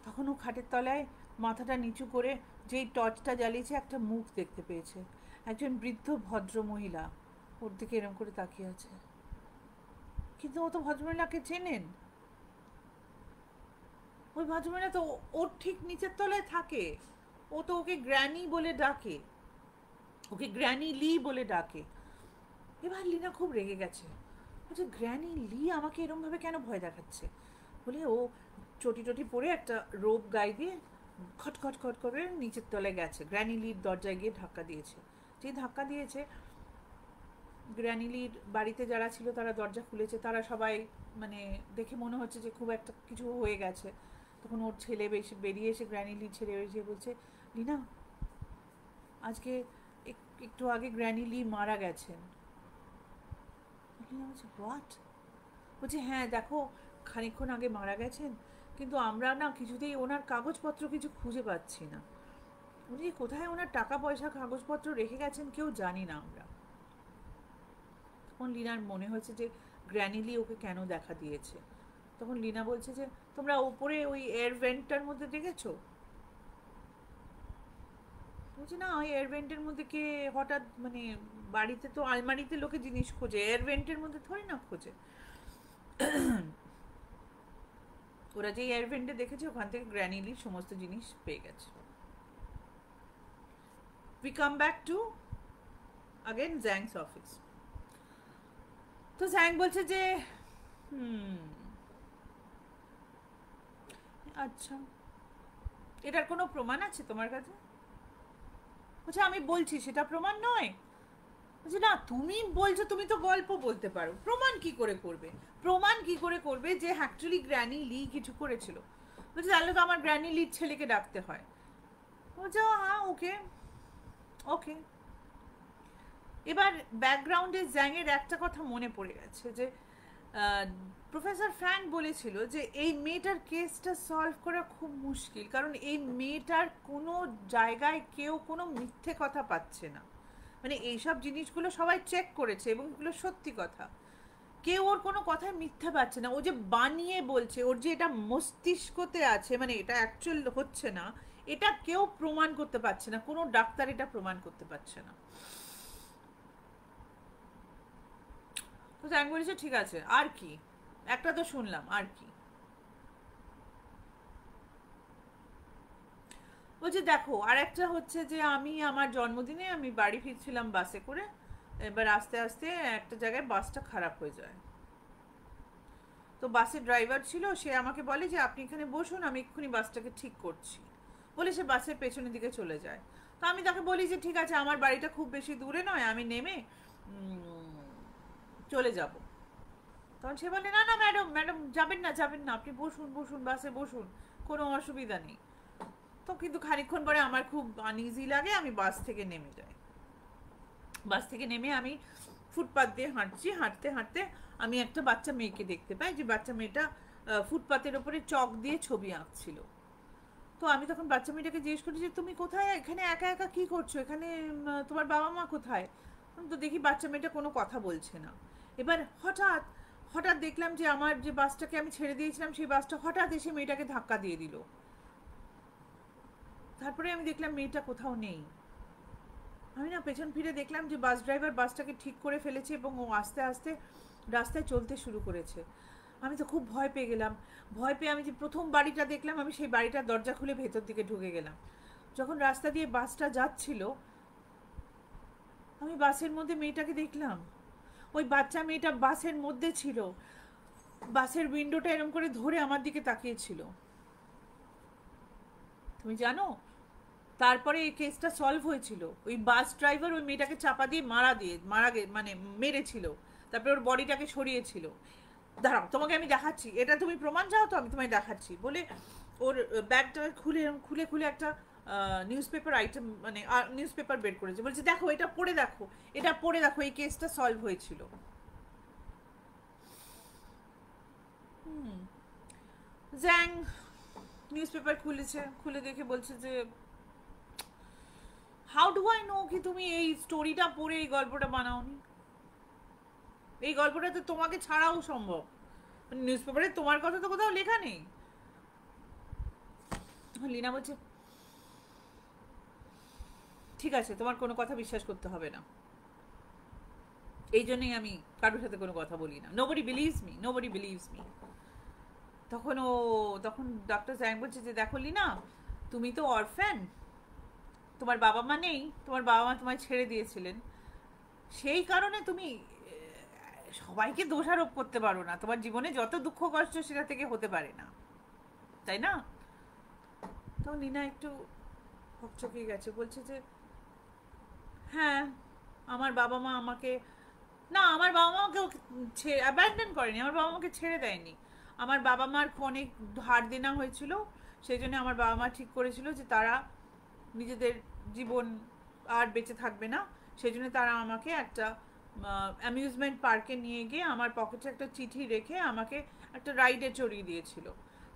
তখন ও খাটের তলায় মাথাটা নিচু করে যেই টর্চটা জ্বালিয়েছে একটা মুখ দেখতে পেয়েছে, একজন বৃদ্ধ ভদ্র মহিলা ওর দিকে এরম করে তাকিয়ে আছে। কিন্তু ও তো ভদ্রমহিলাকে চেনেন, ওই ভদ্রমহিলা তো ওর ঠিক নিচের তলায় থাকে। ও তো ওকে গ্র্যানি বলে ডাকে, ওকে গ্র্যানি লি বলে ডাকে। এবার লীনা খুব রেগে গেছে, বলছে গ্র্যানি লি আমাকে এরমভাবে কেন ভয় দেখাচ্ছে। বলে ও চটি টটি পরে একটা রোপ গায়ে দিয়ে খটখট খট করে নিচের তলায় গেছে, গ্র্যানি লির দরজায় গিয়ে ধাক্কা দিয়েছে। যে ধাক্কা দিয়েছে, গ্র্যানি লির বাড়িতে যারা ছিল তারা দরজা খুলেছে, তারা সবাই মানে দেখে মনে হচ্ছে যে খুব একটা কিছু হয়ে গেছে। তখন ওর ছেলে বেরিয়ে এসে গ্র্যানি লির ছেলে এসে বলছে, লীনা আজকে একটু আগে গ্র্যানি লি মারা গেছেন। লীনা বলছে হোয়াট? বলছে হ্যাঁ দেখো, খানিকক্ষণ আগে মারা গেছেন, কিন্তু আমরা না কিছুতেই ওনার কাগজপত্র কিছু খুঁজে পাচ্ছি না। উনি কোথায় ওনার টাকা পয়সা কাগজপত্র রেখে গেছেন কেউ জানি না আমরা। তখন লীনার মনে হয়েছে যে গ্র্যানিলি ওকে কেন দেখা দিয়েছে। তখন লীনা বলছে যে তোমরা ওপরে ওই এয়ার ভেন্টটার মধ্যে দেখেছো? বলছে না, ওই এয়ার ভেন্টের মধ্যে কে হঠাৎ মানে বাড়িতে তো আলমারিতে লোকে জিনিস খোঁজে, এয়ার ভেন্টের মধ্যে থোড়ি না খোঁজে। ওরা যে এয়ার ভেন্টে দেখেছে ওখান থেকে গ্র্যানিলির সমস্ত জিনিস পেয়ে গেছে। We come back to again Zhang's office. তো জ্যাং বলছে যে আচ্ছা এটার কোনো প্রমাণ আছে তোমার কাছে? বলছে আমি বলছি সেটা প্রমাণ নয়। বলছে না তুমি বলছো, তুমি তো গল্প বলতে পারো, প্রমাণ কি করে করবে? প্রমাণ কি করে করবে যে অ্যাকচুয়ালি গ্র্যানি লি কিছু করেছিল? বলছে তাহলে তো আমার গ্র্যানি লির ছেলেকে ডাকতে হয়। বলছে হ্যাঁ ওকে ওকে। এবার ব্যাকগ্রাউন্ডে জ্যাংয়ের একটা কথা মনে পড়ে গেছে যে প্রফেসর ফ্যাং বলেছিল যে এই মেয়েটার কেসটা সলভ করা খুব মুশকিল, কারণ এই মেয়েটার কোনো জায়গায় কেউ কোনো মিথ্যে কথা পাচ্ছে না। মানে এইসব জিনিসগুলো সবাই চেক করেছে এবং এগুলো সত্যি কথা, কেউ ওর কোনো কথায় মিথ্যে পাচ্ছে না। ও যে বানিয়ে বলছে, ওর যে এটা মস্তিষ্কতে আছে, মানে এটা অ্যাকচুয়াল হচ্ছে না, এটা কেউ প্রমাণ করতে পারছে না, কোনো ডাক্তার এটা প্রমাণ করতে পারছে না। তো জ্যাং বলেছে ঠিক আছে, আর কি, একটা তো শুনলাম, আর কি। বলছে দেখো, আর একটা হচ্ছে যে আমি আমার জন্মদিনে আমি বাড়ি ফিরছিলাম বাসে করে, এবার আস্তে আস্তে একটা জায়গায় বাসটা খারাপ হয়ে যায়। তো বাসের ড্রাইভার ছিল, সে আমাকে বলে যে আপনি এখানে বসুন, আমি এক্ষুনি বাসটাকে ঠিক করছি, বলে সে বাসের পেছনের দিকে চলে যায়। তো আমি তাকে বলি যে ঠিক আছে, আমার বাড়িটা খুব বেশি দূরে নয়, আমি নেমে চলে যাব। তখন সে বলে না না ম্যাডাম, ম্যাডাম যাবেন না, যাবেন না, আপনি বসুন বসুন, বাসে বসুন, কোনো অসুবিধা নেই। তো কিন্তু খানিকক্ষণ পরে আমার খুব আনইজি লাগে, আমি বাস থেকে নেমে যাই। বাস থেকে নেমে আমি ফুটপাথ দিয়ে হাঁটছি, হাঁটতে হাঁটতে আমি একটা বাচ্চা মেয়েকে দেখতে পাই, যে বাচ্চা মেয়েটা ফুটপাথের ওপরে চক দিয়ে ছবি আঁকছিল। তো আমি তখন বাচ্চা মেয়েটাকে জিজ্ঞেস করি যে তুমি কোথায়, এখানে একা একা কি করছো এখানে, তোমার বাবা মা কোথায়? তো দেখি বাচ্চা মেয়েটা কোনো কথা বলছে না। এবার হঠাৎ হঠাৎ দেখলাম যে আমার যে বাসটাকে আমি ছেড়ে দিয়েছিলাম, সেই বাসটা হঠাৎ এসে মেয়েটাকে ধাক্কা দিয়ে দিল। তারপরে আমি দেখলাম মেয়েটা কোথাও নেই। আমি না পেছন ফিরে দেখলাম যে বাস ড্রাইভার বাসটাকে ঠিক করে ফেলেছে এবং ও আস্তে আস্তে রাস্তায় চলতে শুরু করেছে। আমি তো খুব ভয় পেয়ে গেলাম। ভয় পেয়ে আমি যে প্রথম বাড়িটা দেখলাম, আমি সেই বাড়িটার দরজা খুলে ভেতর দিকে ঢুকে গেলাম। যখন রাস্তা দিয়ে বাসটা যাচ্ছিল, আমি বাসের মধ্যে মেয়েটাকে দেখলাম। ওই বাচ্চা মেয়েটা বাসের মধ্যে ছিল, বাসের উইন্ডোটা এরম করে ধরে আমার দিকে তাকিয়েছিল। তুমি জানো, তারপরে এই কেসটা সলভ হয়েছিল। ওই বাস ড্রাইভার ওই মেয়েটাকে চাপা দিয়ে মানে মেরেছিল, তারপরে ওর বডিটাকে সরিয়েছিল। দাঁড়াও তোমাকে আমি দেখাচ্ছি, এটা তুমি প্রমাণ চাও তো, আমি তোমায় দেখাচ্ছি বলে ওর ব্যাগটা খুলে খুলে খুলে একটা নিউজ পেপার আইটেম, মানে নিউজ পেপার বের করেছে, বলছে দেখো এটা পড়ে দেখো, এটা পড়ে দেখো, এই কেসটা সলভ হয়েছিল। হুম। জ্যাং নিউজ পেপার খুলেছে, খুলে দেখে বলছে যে হাউ ডু আই নো কি তুমি এই স্টোরিটা পড়ে এই গল্পটা বানাওনি? এই গল্পটা তো তোমাকে ছাড়াও সম্ভব, নিউজ পেপারে তোমার কথা তো কোথাও লেখা নেই। লিনা বলছে ঠিক আছে, তোমার কোনো কথা বিশ্বাস করতে হবে না, এই জন্যই আমি কারোর সাথে কোনো কথা বলি না, nobody believes me, nobody believes me. তখন ও তখন ডক্টর জ্যাং বলছে যে দেখো লিনা, তুমি তো অরফ্যান, তোমার বাবা মা নেই, তোমার বাবা মা তোমায় ছেড়ে দিয়েছিলেন, সেই কারণে তুমি সবাইকে দোষারোপ করতে পারো না, তোমার জীবনে যত দুঃখ কষ্ট সেটা থেকে হতে পারে না, তাই না? তো লিনা একটু হকচকিয়ে গেছে, বলছে যে হ্যাঁ, আমার বাবা মা আমাকে, না আমার বাবা মা আমাকে অ্যাবান্ডন করেনি, আমার বাবা মাকে ছেড়ে দেয়নি। আমার বাবা মার অনেক ধার দেনা হয়েছিল, সেই জন্য আমার বাবা মা ঠিক করেছিল যে তারা নিজেদের জীবন আর বেঁচে থাকবে না, সেই জন্য তারা আমাকে একটা অ্যামিউজমেন্ট পার্কে নিয়ে গিয়ে আমার পকেটে একটা চিঠি রেখে আমাকে একটা রাইডে চড়িয়ে দিয়েছিল,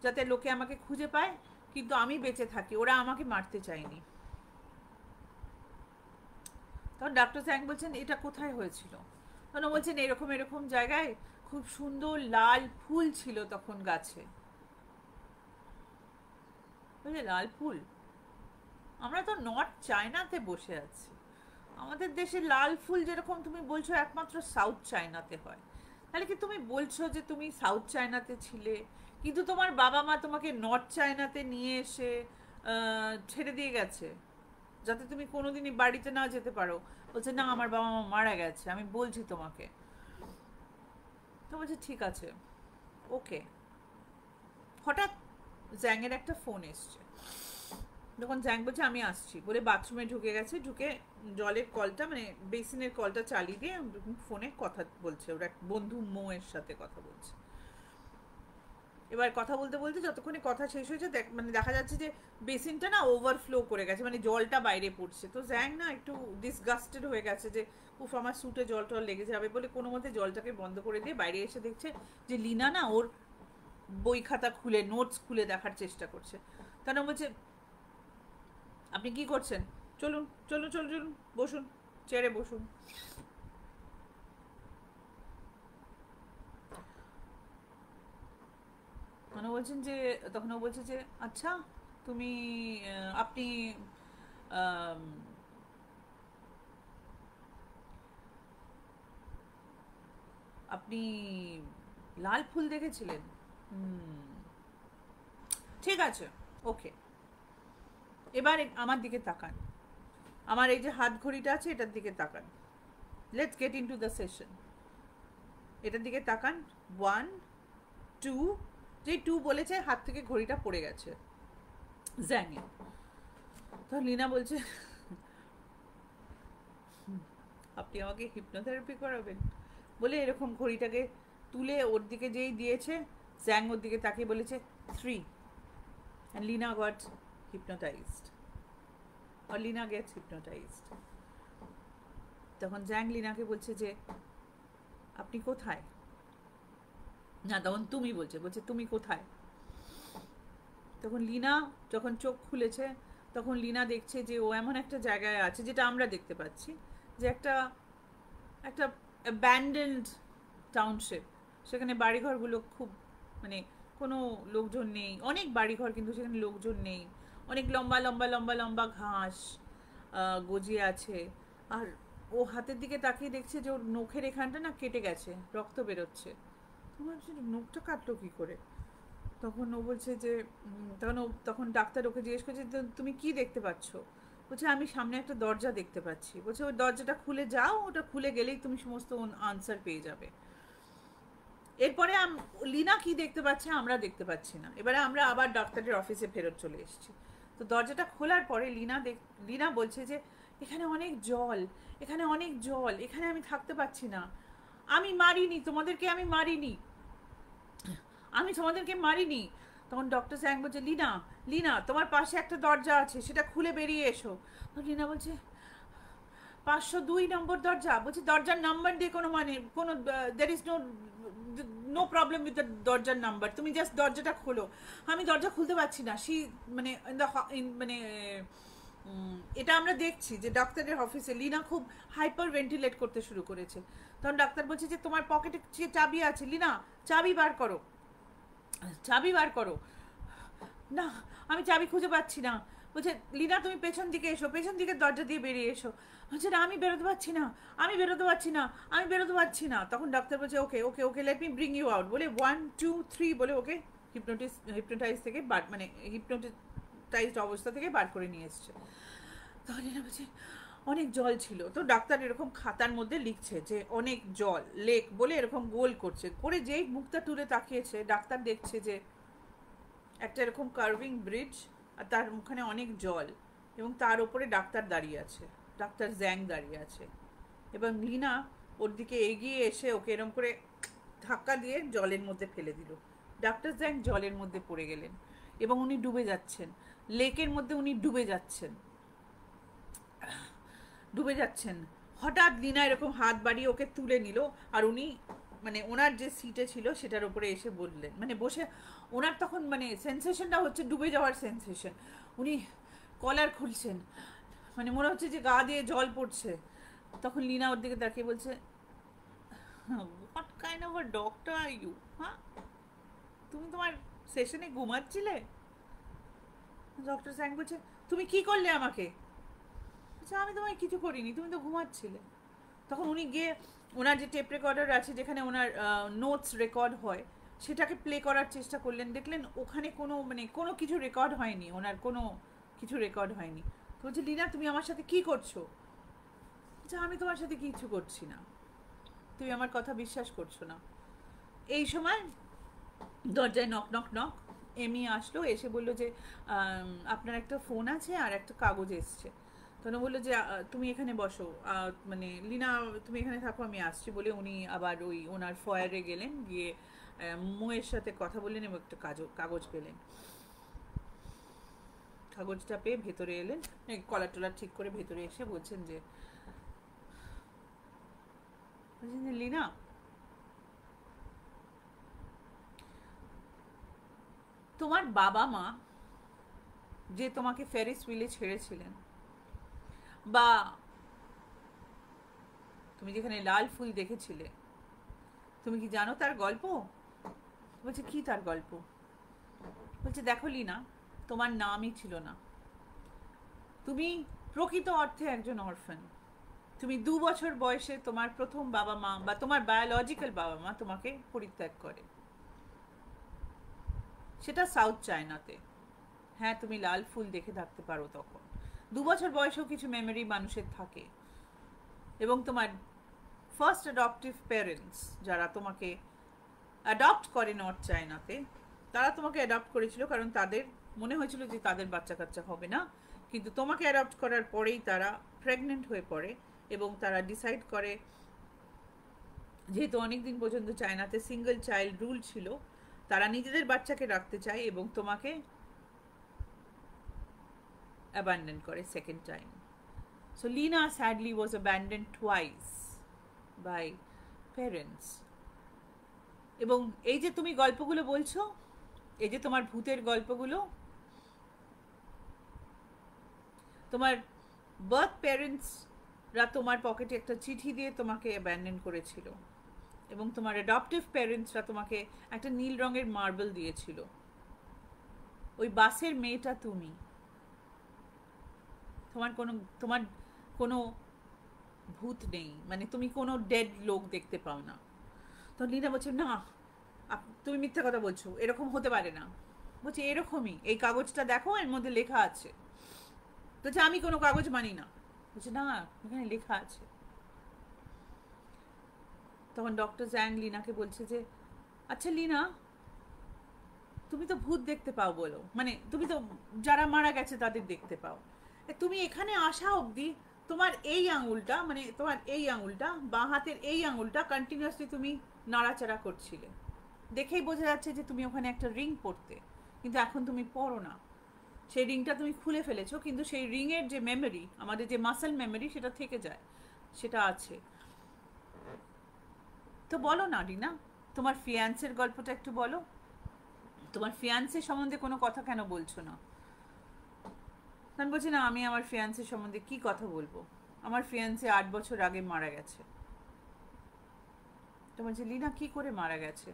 যাতে লোকে আমাকে খুঁজে পায়, কিন্তু আমি বেঁচে থাকি, ওরা আমাকে মারতে চায়নি। তখন ডাক্তার স্যাং বলছেন এটা কোথায় হয়েছিল? তখন বলছেন এরকম এরকম জায়গায় খুব সুন্দর লাল ফুল ছিল তখন গাছে। বুঝলে, লাল ফুল, আমরা তো নর্থ চায়নাতে বসে আছি, আমাদের দেশে লাল ফুল যেরকম তুমি বলছো একমাত্র সাউথ চায়নাতে হয়, তাহলে কি তুমি বলছো যে তুমি সাউথ চায়নাতে ছিলে, কিন্তু তোমার বাবা মা তোমাকে নর্থ চায়নাতে নিয়ে এসে ছেড়ে দিয়ে গেছে, যাতে তুমি কোনোদিনই বাড়িতে না যেতে পারো? বলছে না, আমার বাবা মা মারা গেছে, আমি বলছি তোমাকে। তো বলছে ঠিক আছে, ওকে। হঠাৎ জ্যাংয়ের একটা ফোন এসছে, যখন জ্যাং বলছে আমি আসছি বলে বাথরুমে ঢুকে গেছে, ঢুকে জলের কলটা মানে বেসিনের কলটা চালিয়ে দিয়ে ফোনে কথা বলছে, ওর এক বন্ধু মৌয়ের সাথে কথা বলছে। এবার কথা বলতে বলতে যতক্ষণে কথা শেষ হয়েছে মানে দেখা যাচ্ছে যে বেসিনটা না ওভারফ্লো করে গেছে, মানে জলটা বাইরে পড়ছে। তো জ্যাং না একটু ডিসগাস্টেড হয়ে গেছে যে উফ আমার স্যুটে জল টল লেগে যাবে বলে কোনো মতে জলটাকে বন্ধ করে দিয়ে বাইরে এসে দেখছে যে লিনা না ওর বই খাতা খুলে নোটস খুলে দেখার চেষ্টা করছে। তারা বলছে আপনি কি করছেন, চলুন চলুন চলুন চলুন, বসুন, চেয়ারে বসুন। তখন বলছেন যে তখন ও বলছে যে আচ্ছা তুমি আপনি আম, আপনি লাল ফুল দেখেছিলেন? ঠিক আছে, ওকে, এবার আমার দিকে তাকান, আমার এই যে হাত ঘড়িটা আছে এটার দিকে তাকান, let's get in to the session. এটার দিকে তাকান, 1 2, যেই 2 বলেছে হাত থেকে ঘড়িটা পড়ে গেছে জ্যাঙে। তো লীনা বলছে আপনি আমাকে হিপনোথেরাপি করাবেন বলে এরকম ঘড়িটাকে তুলে ওর দিকে যেই দিয়েছে, জ্যাং ওর দিকে তাকিয়ে বলেছে 3, and Lina got hypnotized, or Lina gets hypnotized. তখন জ্যাং লিনাকে বলছে যে আপনি কোথায়, না তখন তুমি বলছে তুমি কোথায়। তখন লিনা যখন চোখ খুলেছে তখন লিনা দেখছে যে ও এমন একটা জায়গায় আছে, যেটা আমরা দেখতে পাচ্ছি, যে একটা অ্যাব্যান্ডেন্ড টাউনশিপ, সেখানে বাড়িঘরগুলো খুব মানে কোনো লোকজন নেই, অনেক বাড়িঘর কিন্তু সেখানে লোকজন নেই, অনেক লম্বা লম্বা লম্বা লম্বা ঘাস গজিয়ে আছে, আর ও হাতের দিকে তাকিয়ে দেখছে যে ওর নখের এখানটা না কেটে গেছে, রক্ত বেরোচ্ছে। নখটা কাটলো কি করে? তখন ও বলছে যে তখন ডাক্তার ওকে জিজ্ঞেস করছে তুমি কি দেখতে পাচ্ছ? বলছে আমি সামনে একটা দরজা দেখতে পাচ্ছি। বলছে ওই দরজাটা খুলে যাও, ওটা খুলে গেলেই তুমি সমস্ত আনসার পেয়ে যাবে। এরপরে লিনা কি দেখতে পাচ্ছে আমরা দেখতে পাচ্ছি না। এবারে আমরা আবার ডাক্তারের অফিসে ফেরত চলে এসেছি। তো দরজাটা খোলার পরে লিনা বলছে যে এখানে অনেক জল, এখানে অনেক জল, এখানে আমি থাকতে পারছি না, আমি মারিনি তোমাদেরকে, আমি মারিনি, আমি তোমাদেরকে মারিনি। তখন ডক্টর স্যাং বলছে লিনা তোমার পাশে একটা দরজা আছে, সেটা খুলে বেরিয়ে এসো। লিনা বলছে 502 নম্বর দরজা। বলছে দরজার নাম্বার দিয়ে কোনো মানে কোনো there is no problem with the দরজার নাম্বার, তুমি জাস্ট দরজাটা খোলো। আমি দরজা খুলতে পারছি না। মানে মানে এটা আমরা দেখছি যে ডাক্তারের অফিসে লিনা খুব হাইপার ভেন্টিলেট করতে শুরু করেছে। তখন ডাক্তার বলছে যে তোমার পকেটে যে চাবি আছে লিনা, চাবি বার করো, চাবি বার করো। না আমি চাবি খুঁজে পাচ্ছি না। বলছে লিনা তুমি পেছন দিকে এসো, পেছন দিকের দরজা দিয়ে বেরিয়ে এসো। বলছে না আমি বেরোতে পারছি না, আমি বেরোতে পারছি না, আমি বেরোতে পারছি না। তখন ডাক্তার বলছে okay okay okay let me bring you out বলে 1 2 3 বলে ওকে হিপনোটাইজ থেকে মানে হিপনোটাইজড অবস্থা থেকে বার করে নিয়ে এসছে। তখন লিনা বলছে অনেক জল ছিল। তো ডাক্তার এরকম খাতার মধ্যে লিখছে যে অনেক জল, লেক বলে এরকম গোল করছে, করে যেই মুখটা তুলে তাকিয়েছে ডাক্তার দেখছে যে একটা এরকম কার্ভিং ব্রিজ, আর তার মুখে অনেক জল, এবং তার উপরে ডাক্তার দাঁড়িয়ে আছে, ডাক্তার জ্যাং দাঁড়িয়ে আছে, এবং লিনা ওর দিকে এগিয়ে এসে ওকে এরকম করে ধাক্কা দিয়ে জলের মধ্যে ফেলে দিল। ডাক্তার জ্যাং জলের মধ্যে পড়ে গেলেন এবং উনি ডুবে যাচ্ছেন, লেকের মধ্যে উনি ডুবে যাচ্ছেন। হঠাৎ লিনা এরকম হাত বাড়িয়ে ওকে তুলে নিল, আর উনি মানে ওনার যে সিটে ছিল সেটার উপরে এসে বললেন, মানে বসে ওনার তখন মানে সেন্সেশনটা হচ্ছে ডুবে যাওয়ার সেন্সেশন। উনি কলার খুলছেন, মানে মনে হচ্ছে যে গা দিয়ে জল পড়ছে। তখন লিনা ওর দিকে তাকিয়ে বলছে what kind of a doctor are you? হ্যাঁ, তুমি তোমার সেশনে ঘুমাচ্ছিলে? ডক্টর স্যাং বলছে তুমি কি করলে আমাকে? আচ্ছা আমি তোমায় কিছু করিনি, তুমি তো ঘুমাচ্ছিলে। তখন উনি গিয়ে ওনার যে টেপ রেকর্ডার আছে যেখানে ওনার নোটস রেকর্ড হয় সেটাকে প্লে করার চেষ্টা করলেন, দেখলেন ওখানে কোনো মানে কোনো কিছু রেকর্ড হয়নি, ওনার কোনো কিছু রেকর্ড হয়নি। তো বলছে লিনা তুমি আমার সাথে কি করছো? আচ্ছা আমি তোমার সাথে কিছু করছি না, তুমি আমার কথা বিশ্বাস করছো না। এই সময় দরজায় নক নক নক, এমি আসলো, এসে বললো যে আপনার একটা ফোন আছে আর একটা কাগজ এসছে। তখন বললো যে তুমি এখানে বসো, মানে লিনা তুমি এখানে থাকো আমি আসছি বলে উনি আবার ওই ওনার ফয়ারে গেলেন, গিয়ে মোয়ের সাথে কথা বললেন এবং একটা কাগজ পেলেন। কাগজটা পেয়ে ভেতরে এলেন, কলার টলার ঠিক করে ভেতরে এসে বলছেন যে লিনা তোমার বাবা মা যে তোমাকে ফেরিস হুইলে ছেড়েছিলেন, বা তুমি যেখানে লাল ফুল দেখেছিলে, তুমি কি জানো তার গল্প? বলছে কি তার গল্প? বলছে দেখো লিনা তোমার নামই ছিল না, তুমি প্রকৃত অর্থে একজন অরফান, তুমি 2 বছর বয়সে তোমার প্রথম বাবা মা বা তোমার বায়োলজিক্যাল বাবা মা তোমাকে পরিত্যাগ করে, সেটা সাউথ চায়নাতে। হ্যাঁ, তুমি লাল ফুল দেখে থাকতে পারো তখন। 2 বছর বয়সেও কিছু মেমোরি মানুষের থাকে। এবং তোমার ফার্স্ট অ্যাডপটিভ প্যারেন্টস যারা তোমাকে অ্যাডপ্ট করে নর্থ চায়নাতে, তারা তোমাকে অ্যাডপ্ট করেছিল কারণ তাদের মনে হয়েছিল যে তাদের বাচ্চা কাচ্চা হবে না, কিন্তু তোমাকে অ্যাডপ্ট করার পরেই তারা প্রেগনেন্ট হয়ে পড়ে এবং তারা ডিসাইড করে, যেহেতু অনেকদিন পর্যন্ত চায়নাতে সিঙ্গেল চাইল্ড রুল ছিল, তারা নিজেদের বাচ্চাকে রাখতে চায় এবং তোমাকে অ্যাবান্ডন করে second time. So Lina sadly was abandon twice by parents. এবং এই যে তুমি গল্পগুলো বলছো, এই যে তোমার ভূতের গল্পগুলো, তোমার বার্থ প্যারেন্টসরা তোমার পকেটে একটা চিঠি দিয়ে তোমাকে অ্যাবান্ডন করেছিল এবং তোমার অ্যাডপটিভ প্যারেন্টসরা তোমাকে একটা নীল রঙের মার্বেল দিয়েছিল। ওই বাসের মেয়েটা তুমি, তোমার কোনো ভূত নেই, মানে তুমি কোনো ডেড লোক দেখতে পাও না। তো লীনা বলছে না, তুমি মিথ্যা কথা বলছো, এরকম হতে পারে না। বলছে এরকমই, এই কাগজটা দেখো, এর মধ্যে লেখা আছে। বলছে আমি কোনো কাগজ মানি না। বলছে না, এখানে লেখা আছে। তখন ডক্টর জ্যাং লিনাকে বলছে যে আচ্ছা লিনা, তুমি তো ভূত দেখতে পাও বলো, মানে তুমি তো যারা মারা গেছে তাদের দেখতে পাও, তুমি এখানে আসা অবধি তোমার এই আঙুলটা, মানে তোমার এই আঙুলটা, বাঁ হাতের এই আঙুলটা কন্টিনিউয়াসলি তুমি নাড়াচাড়া করছিলে, দেখেই বোঝা যাচ্ছে যে তুমি ওখানে একটা রিং পরতে, কিন্তু এখন তুমি পরো না। সেই রিংটা তুমি খুলে ফেলেছো, কিন্তু সেই রিংয়ের যে মেমোরি, আমাদের যে মাসেল মেমোরি, সেটা থেকে যায়, সেটা আছে। তো বলো না রিনা, তোমার ফিয়ান্সের গল্পটা একটু বলো। তোমার ফিয়ান্সের সম্বন্ধে কোনো কথা কেন বলছো না? আমি বলছি না, আমি আমার ফিয়ান্সের সম্বন্ধে কি কথা বলবো, আমার ফিয়ান্সে 8 বছর আগে মারা গেছে। তো বলছে লিনা কি করে মারা গেছে?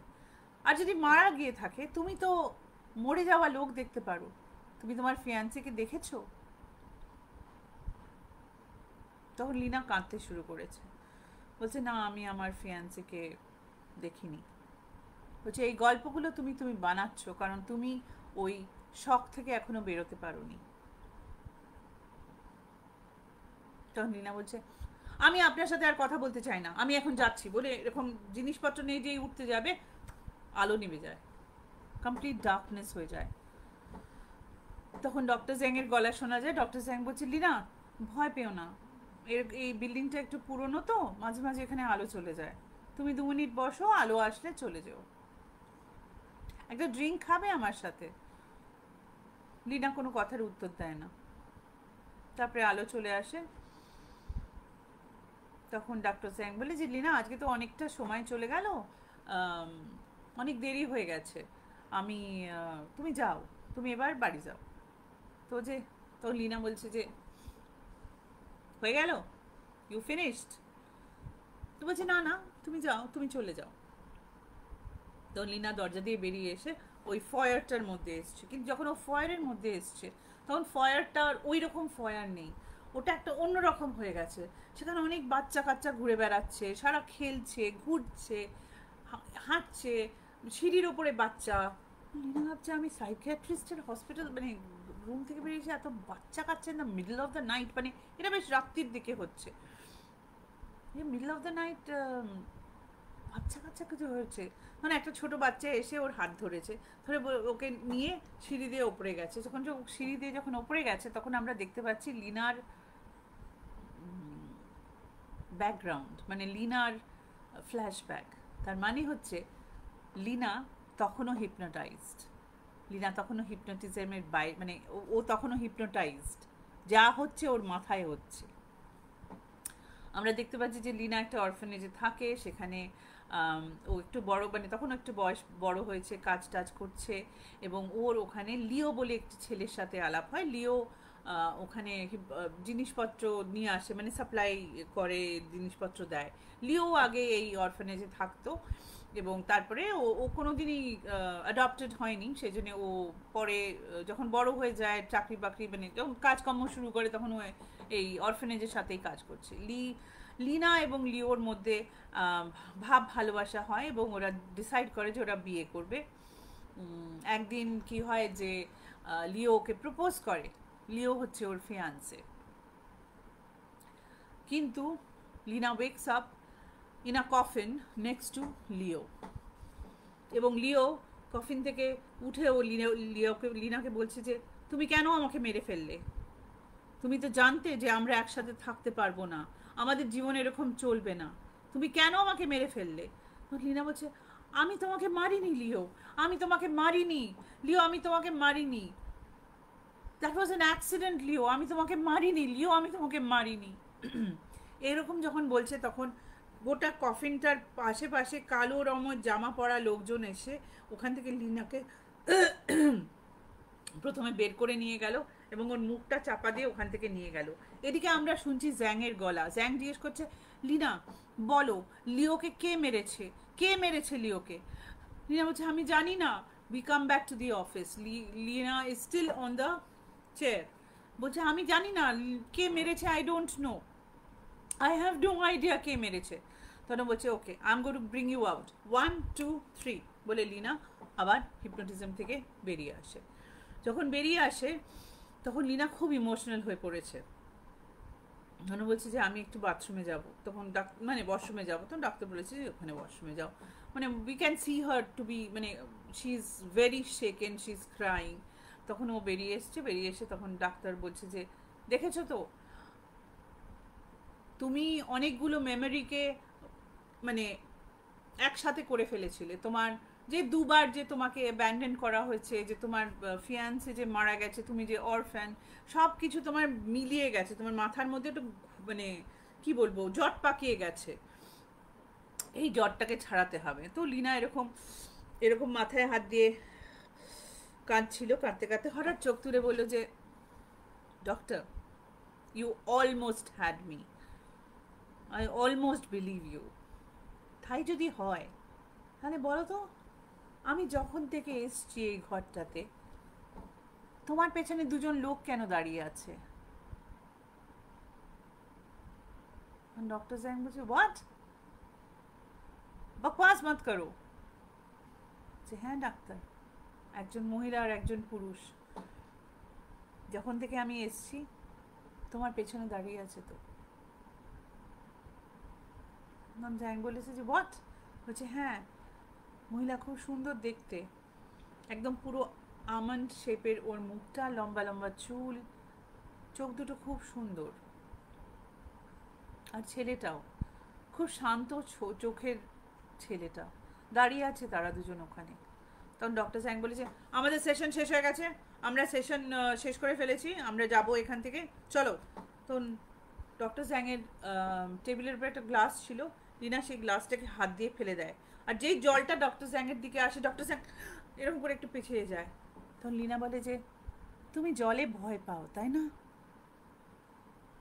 আর যদি মারা গিয়ে থাকে, তুমি তো মরে যাওয়া লোক দেখতে পারো, তুমি তোমার ফিয়ান্সেকে দেখেছো? তখন লিনা কাঁদতে শুরু করেছে, বলছে না, আমি আমার ফিয়ান্সেকে দেখিনি। বলছে এই গল্পগুলো তুমি বানাচ্ছ কারণ তুমি ওই শখ থেকে এখনো বেরোতে পারোনি। তখন রিনা বলছে আমি আপনার সাথে আর কথা বলতে চাই না, আমি এখন যাচ্ছি, বলে এরকম জিনিসপত্র নিয়ে যেই উঠতে যাবে, আলো নিভে যায়, কমপ্লিট ডার্কনেস হয়ে যায়। তখন ডক্টর জ্যাং এর গলা শোনা যায়। ডক্টর জ্যাং বলছে লিনা, ভয় পেও না, এই বিল্ডিংটা একটু পুরনো তো, মাঝে মাঝে এখানে আলো চলে যায়, তুমি 2 মিনিট বসো, আলো আসলে চলে যেও, একটা ড্রিঙ্ক খাবে আমার সাথে? লিনা কোনো কথার উত্তর দেয় না। তারপরে আলো চলে আসে। তখন ডক্টর স্যাং বলে যে লিনা, আজকে তো অনেকটা সময় চলে গেল, অনেক দেরি হয়ে গেছে, আমি তুমি যাও, তুমি এবার বাড়ি যাও। তো লিনা বলছে যে হয়ে গেল, ইউ ফিনিশড? তো বলছে না না, তুমি যাও, তুমি চলে যাও। তো লিনা দরজা দিয়ে বেরিয়ে এসে ওই ফয়ারটার মধ্যে এসছে, কিন্তু যখন ও ফয়ারের মধ্যে এসছে, তখন ফয়ারটা আর ওই রকম ফয়ার নেই, ওটা একটা অন্যরকম হয়ে গেছে। সেখানে অনেক বাচ্চা কাচ্চা ঘুরে বেড়াচ্ছে, সারা খেলছে, ঘুরছে, হাঁটছে, সিঁড়ির ওপরে বাচ্চা। লিনা ভাবছে আমি সাইকিয়াট্রিস্টের হসপিটাল, মানে রুম থেকে বেরিয়েছে, এত বাচ্চা কাচ্চা in the middle of the night, মানে এটা বেশ রাত্রির দিকে হচ্ছে, মিডল অফ দ্য নাইট বাচ্চা কাচ্চা কিছু হয়েছে। মানে একটা ছোট বাচ্চা এসে ওর হাত ধরেছে, ধরে ওকে নিয়ে সিঁড়ি দিয়ে ওপরে গেছে। যখন সিঁড়ি দিয়ে যখন ওপরে গেছে, তখন আমরা দেখতে পাচ্ছি লিনার ব্যাকগ্রাউন্ড, মানে লিনার ফ্ল্যাশব্যাক। তার মানে হচ্ছে লিনা তখনও হিপনোটাইজড, লিনা তখনও হিপনোটিজমের বাইরে, মানে ও তখনও হিপনোটাইজড, যা হচ্ছে ওর মাথায় হচ্ছে। আমরা দেখতে পাচ্ছি যে লিনা একটা অরফানেজে থাকে, সেখানে ও একটু বড়, মানে তখন একটু বয়স বড় হয়েছে, কাজ টাজ করছে, এবং ওর ওখানে লিও বলে একটি ছেলের সাথে আলাপ হয়। লিও ওখানে জিনিসপত্র নিয়ে আসে, মানে সাপ্লাই করে, জিনিসপত্র দেয়। লিও আগে এই অরফানেজে থাকতো, এবং তারপরে ও ও কোনোদিনই অ্যাডপ্টেড হয়নি, সেই জন্য ও পরে যখন বড় হয়ে যায়, চাকরি বাকরি মানে যখন কাজকর্ম শুরু করে, তখন ও এই অরফানেজের সাথেই কাজ করছে। লিনা এবং লিওর মধ্যে ভাব ভালোবাসা হয়, এবং ওরা ডিসাইড করে যে ওরা বিয়ে করবে। একদিন কি হয় যে লিও ওকে প্রপোজ করে। লিও হচ্ছে ওর ফিয়ান্সে, কিন্তু Lina wakes up in a coffin next to Leo, এবং লিও কফিন থেকে উঠে ও লিনাকে বলছে যে তুমি কেন আমাকে মেরে ফেললে? তুমি তো জানতে যে আমরা একসাথে থাকতে পারবো না, আমাদের জীবন এরকম চলবে না, তুমি কেন আমাকে মেরে ফেললে? লিনা বলছে আমি তোমাকে মারিনি লিও, আমি তোমাকে মারিনি লিও, আমি তোমাকে মারিনি, দ্যাট ওয়াজ অ্যান অ্যাক্সিডেন্ট লিও, আমি তোমাকে মারিনি লিও, আমি তোমাকে মারিনি। এরকম যখন বলছে, তখন গোটা কফিনটার পাশে কালো রঙের জামা পরা লোকজন এসে ওখান থেকে লিনাকে প্রথমে বের করে নিয়ে গেল, এবং ওর মুখটা চাপা দিয়ে ওখান থেকে নিয়ে গেল। এদিকে আমরা শুনছি জ্যাংয়ের গলা। জ্যাং জিজ্ঞেস করছে লিনা বলো লিওকে কে মেরেছে, কে মেরেছে লিওকে? লিনা বলছে আমি জানি না। We come back to the office, Lina is still on the chair, বলছে আমি জানি না কে মেরেছে, I don't know, I have no idea কে মেরেছে। তখন বলছে okay I am going to bring you out, 1 2 3 বলে লিনা আবার হিপনোটিজম থেকে বেরিয়ে আসে। যখন বেরিয়ে আসে তখন লিনা খুব ইমোশনাল হয়ে পড়েছে। তখন বলছে যে আমি একটু বাথরুমে যাব, তখন মানে ওয়াশরুমে যাবো, তখন ডাক্তার বলেছে যে ওখানে ওয়াশরুমে যাও, মানে we can see her to be, মানে she is very shaken, she is crying. তখন ও বেরিয়ে এসছে, বেরিয়ে এসে তখন ডাক্তার বলছে যে দেখেছো তো, তুমি অনেকগুলো মেমোরিকে মানে একসাথে করে ফেলেছিলে, তোমার যে দুবার যে তোমাকে অ্যাবান্ডন করা হয়েছে, যে তোমার ফিয়ান্সে যে মারা গেছে, তুমি যে অরফ্যান, সব কিছু তোমার মিলিয়ে গেছে, তোমার মাথার মধ্যে একটু মানে কি বলবো জট পাকিয়ে গেছে, এই জটটাকে ছাড়াতে হবে। তো লিনা এরকম এরকম মাথায় হাত দিয়ে কাঁদছিল, কাঁদতে কাঁদতে হঠাৎ চোখ তুলে বললো যে doctor you almost had me, I almost believe you. তাই যদি হয় তাহলে বলো তো, আমি যখন থেকে এসছি এই ঘরটাতে, তোমার পেছনে দুজন লোক কেন দাঁড়িয়ে আছে? ডক্টর জ্যাং বলছে হোয়াট, বকওয়াস মত করো। যে হ্যাঁ ডাক্তার, একজন মহিলা আর একজন পুরুষ যখন থেকে আমি এসছি তোমার পেছনে দাঁড়িয়ে আছে। তো জ্যাং বলেছে যে হোয়াট? বলছে হ্যাঁ, মহিলা খুব সুন্দর দেখতে, একদম পুরো আমন্ড শেপের ওর মুখটা, লম্বা লম্বা চুল, চোখ দুটো খুব সুন্দর, আর ছেলেটাও খুব শান্ত চোখের ছেলেটা, দাঁড়িয়ে আছে তারা দুজন ওখানে। তখন ডক্টর স্যাং বলেছে আমাদের সেশন শেষ হয়ে গেছে, আমরা সেশন শেষ করে ফেলেছি, আমরা যাব এখান থেকে, চলো। তো ডক্টর স্যাংয়ের টেবিলের উপরে একটা গ্লাস ছিল, লিনা সেই গ্লাসটাকে হাত দিয়ে ফেলে দেয়, আর যেই জলটা ডক্টর স্যাংয়ের দিকে আসে, ডক্টর স্যাং এরকম করে একটু পিছিয়ে যায়। তখন লিনা বলে যে তুমি জলে ভয় পাও তাই না?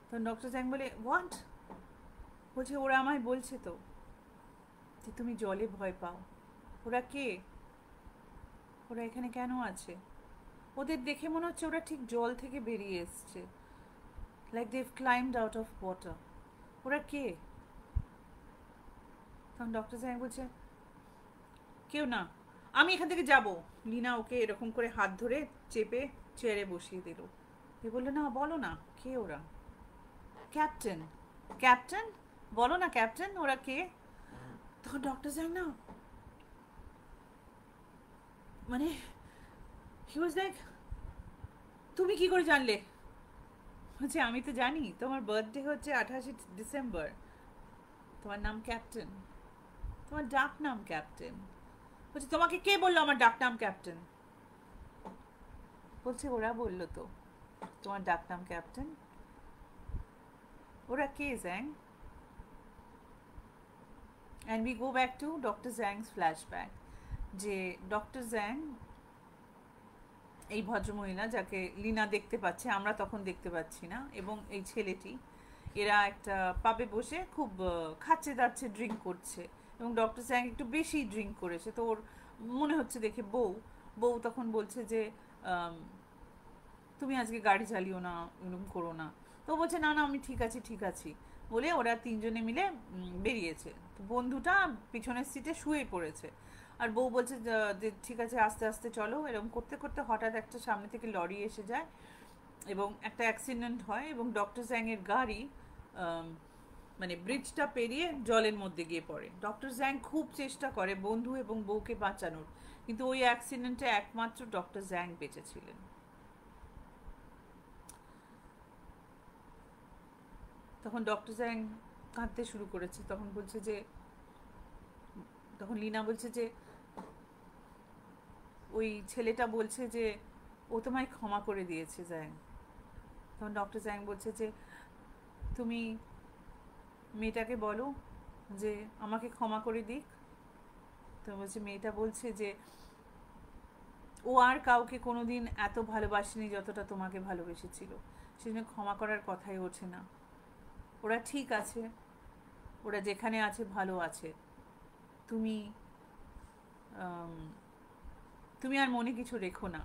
তখন ডক্টর স্যাং বলে হোয়াট? বলছে ওরা আমায় বলছে তো যে তুমি জলে ভয় পাও। ওরা কে? ওরা এখানে কেন আছে? ওদের দেখে মনে হচ্ছে ওরা ঠিক জল থেকে বেরিয়ে এসছে, like they've climbed out of water. ওরা কে? তখন ডক্টর সাহেব বলছে কেউ না, আমি এখান থেকে যাব। লিনা ওকে এরকম করে হাত ধরে চেপে চেয়ারে বসিয়ে দিল। এ বললো না, বলো না কে ওরা? ক্যাপ্টেন, ক্যাপ্টেন, বলো না ক্যাপ্টেন ওরা কে? তখন ডক্টর সাহেব না মানে হি ওয়াজ লাইক তুমি কি করে জানলে? বলছে আমি তো জানি, তোমার বার্থডে হচ্ছে 28 ডিসেম্বর, তোমার নাম ক্যাপ্টেন, তোমার ডাক নাম ক্যাপ্টেন। বলছে তোমাকে কে বললো আমার ডাক নাম ক্যাপ্টেন? বলছে ওরা বললো তো তোমার ডাক নাম ক্যাপ্টেন। ওরা কে Jang? And we go back to doctor Jang's flashback, যে ডক্টর জ্যাং এই ভদ্রমহিলা যাকে লিনা দেখতে পাচ্ছে, আমরা তখন দেখতে পাচ্ছি না, এবং এই ছেলেটি, এরা একটা পাবে বসে খুব খাচ্ছে দাচ্ছে, ড্রিঙ্ক করছে, এবং ডক্টর স্যাং একটু বেশি ড্রিঙ্ক করেছে, তো ওর মনে হচ্ছে দেখে বউ বউ তখন বলছে যে আম, তুমি আজকে গাড়ি চালিও না, এরকম করো না। তো ও বলছে না না আমি ঠিক আছি ঠিক আছি, বলে ওরা তিনজনে মিলে বেরিয়েছে। তো বন্ধুটা পিছনের সিটে শুয়ে পড়েছে, আর বউ বলছে যে ঠিক আছে আস্তে আস্তে চলো। এরকম করতে করতে হঠাৎ একটা সামনে থেকে লরি এসে যায়, এবং একটা অ্যাক্সিডেন্ট হয়, এবং ডক্টর জ্যাংয়ের গাড়ি আম, মানে ব্রিজটা পেরিয়ে জলের মধ্যে গিয়ে পড়ে। ডক্টর জ্যাং খুব চেষ্টা করে বন্ধু এবং বউকে বাঁচানোর, কিন্তু ওই অ্যাক্সিডেন্টে একমাত্র ডক্টর জ্যাং বেঁচেছিলেন। তখন ডক্টর জ্যাং কাঁদতে শুরু করেছে, তখন বলছে যে, তখন লিনা বলছে যে ওই ছেলেটা বলছে যে ও তোমায় ক্ষমা করে দিয়েছে জ্যাং। তখন ডক্টর জ্যাং বলছে যে তুমি মেয়েটাকে বলো যে আমাকে ক্ষমা করে দিক। তো বলছে, মেয়েটা বলছে যে ও আর কাউকে কোনোদিন এত ভালোবাসেনি যতটা তোমাকে ভালোবেসেছিল, সেজন্য ক্ষমা করার কথাই ওঠে না। ওরা ঠিক আছে, ওরা যেখানে আছে ভালো আছে, তুমি তুমি আর মনে কিছু রেখো না।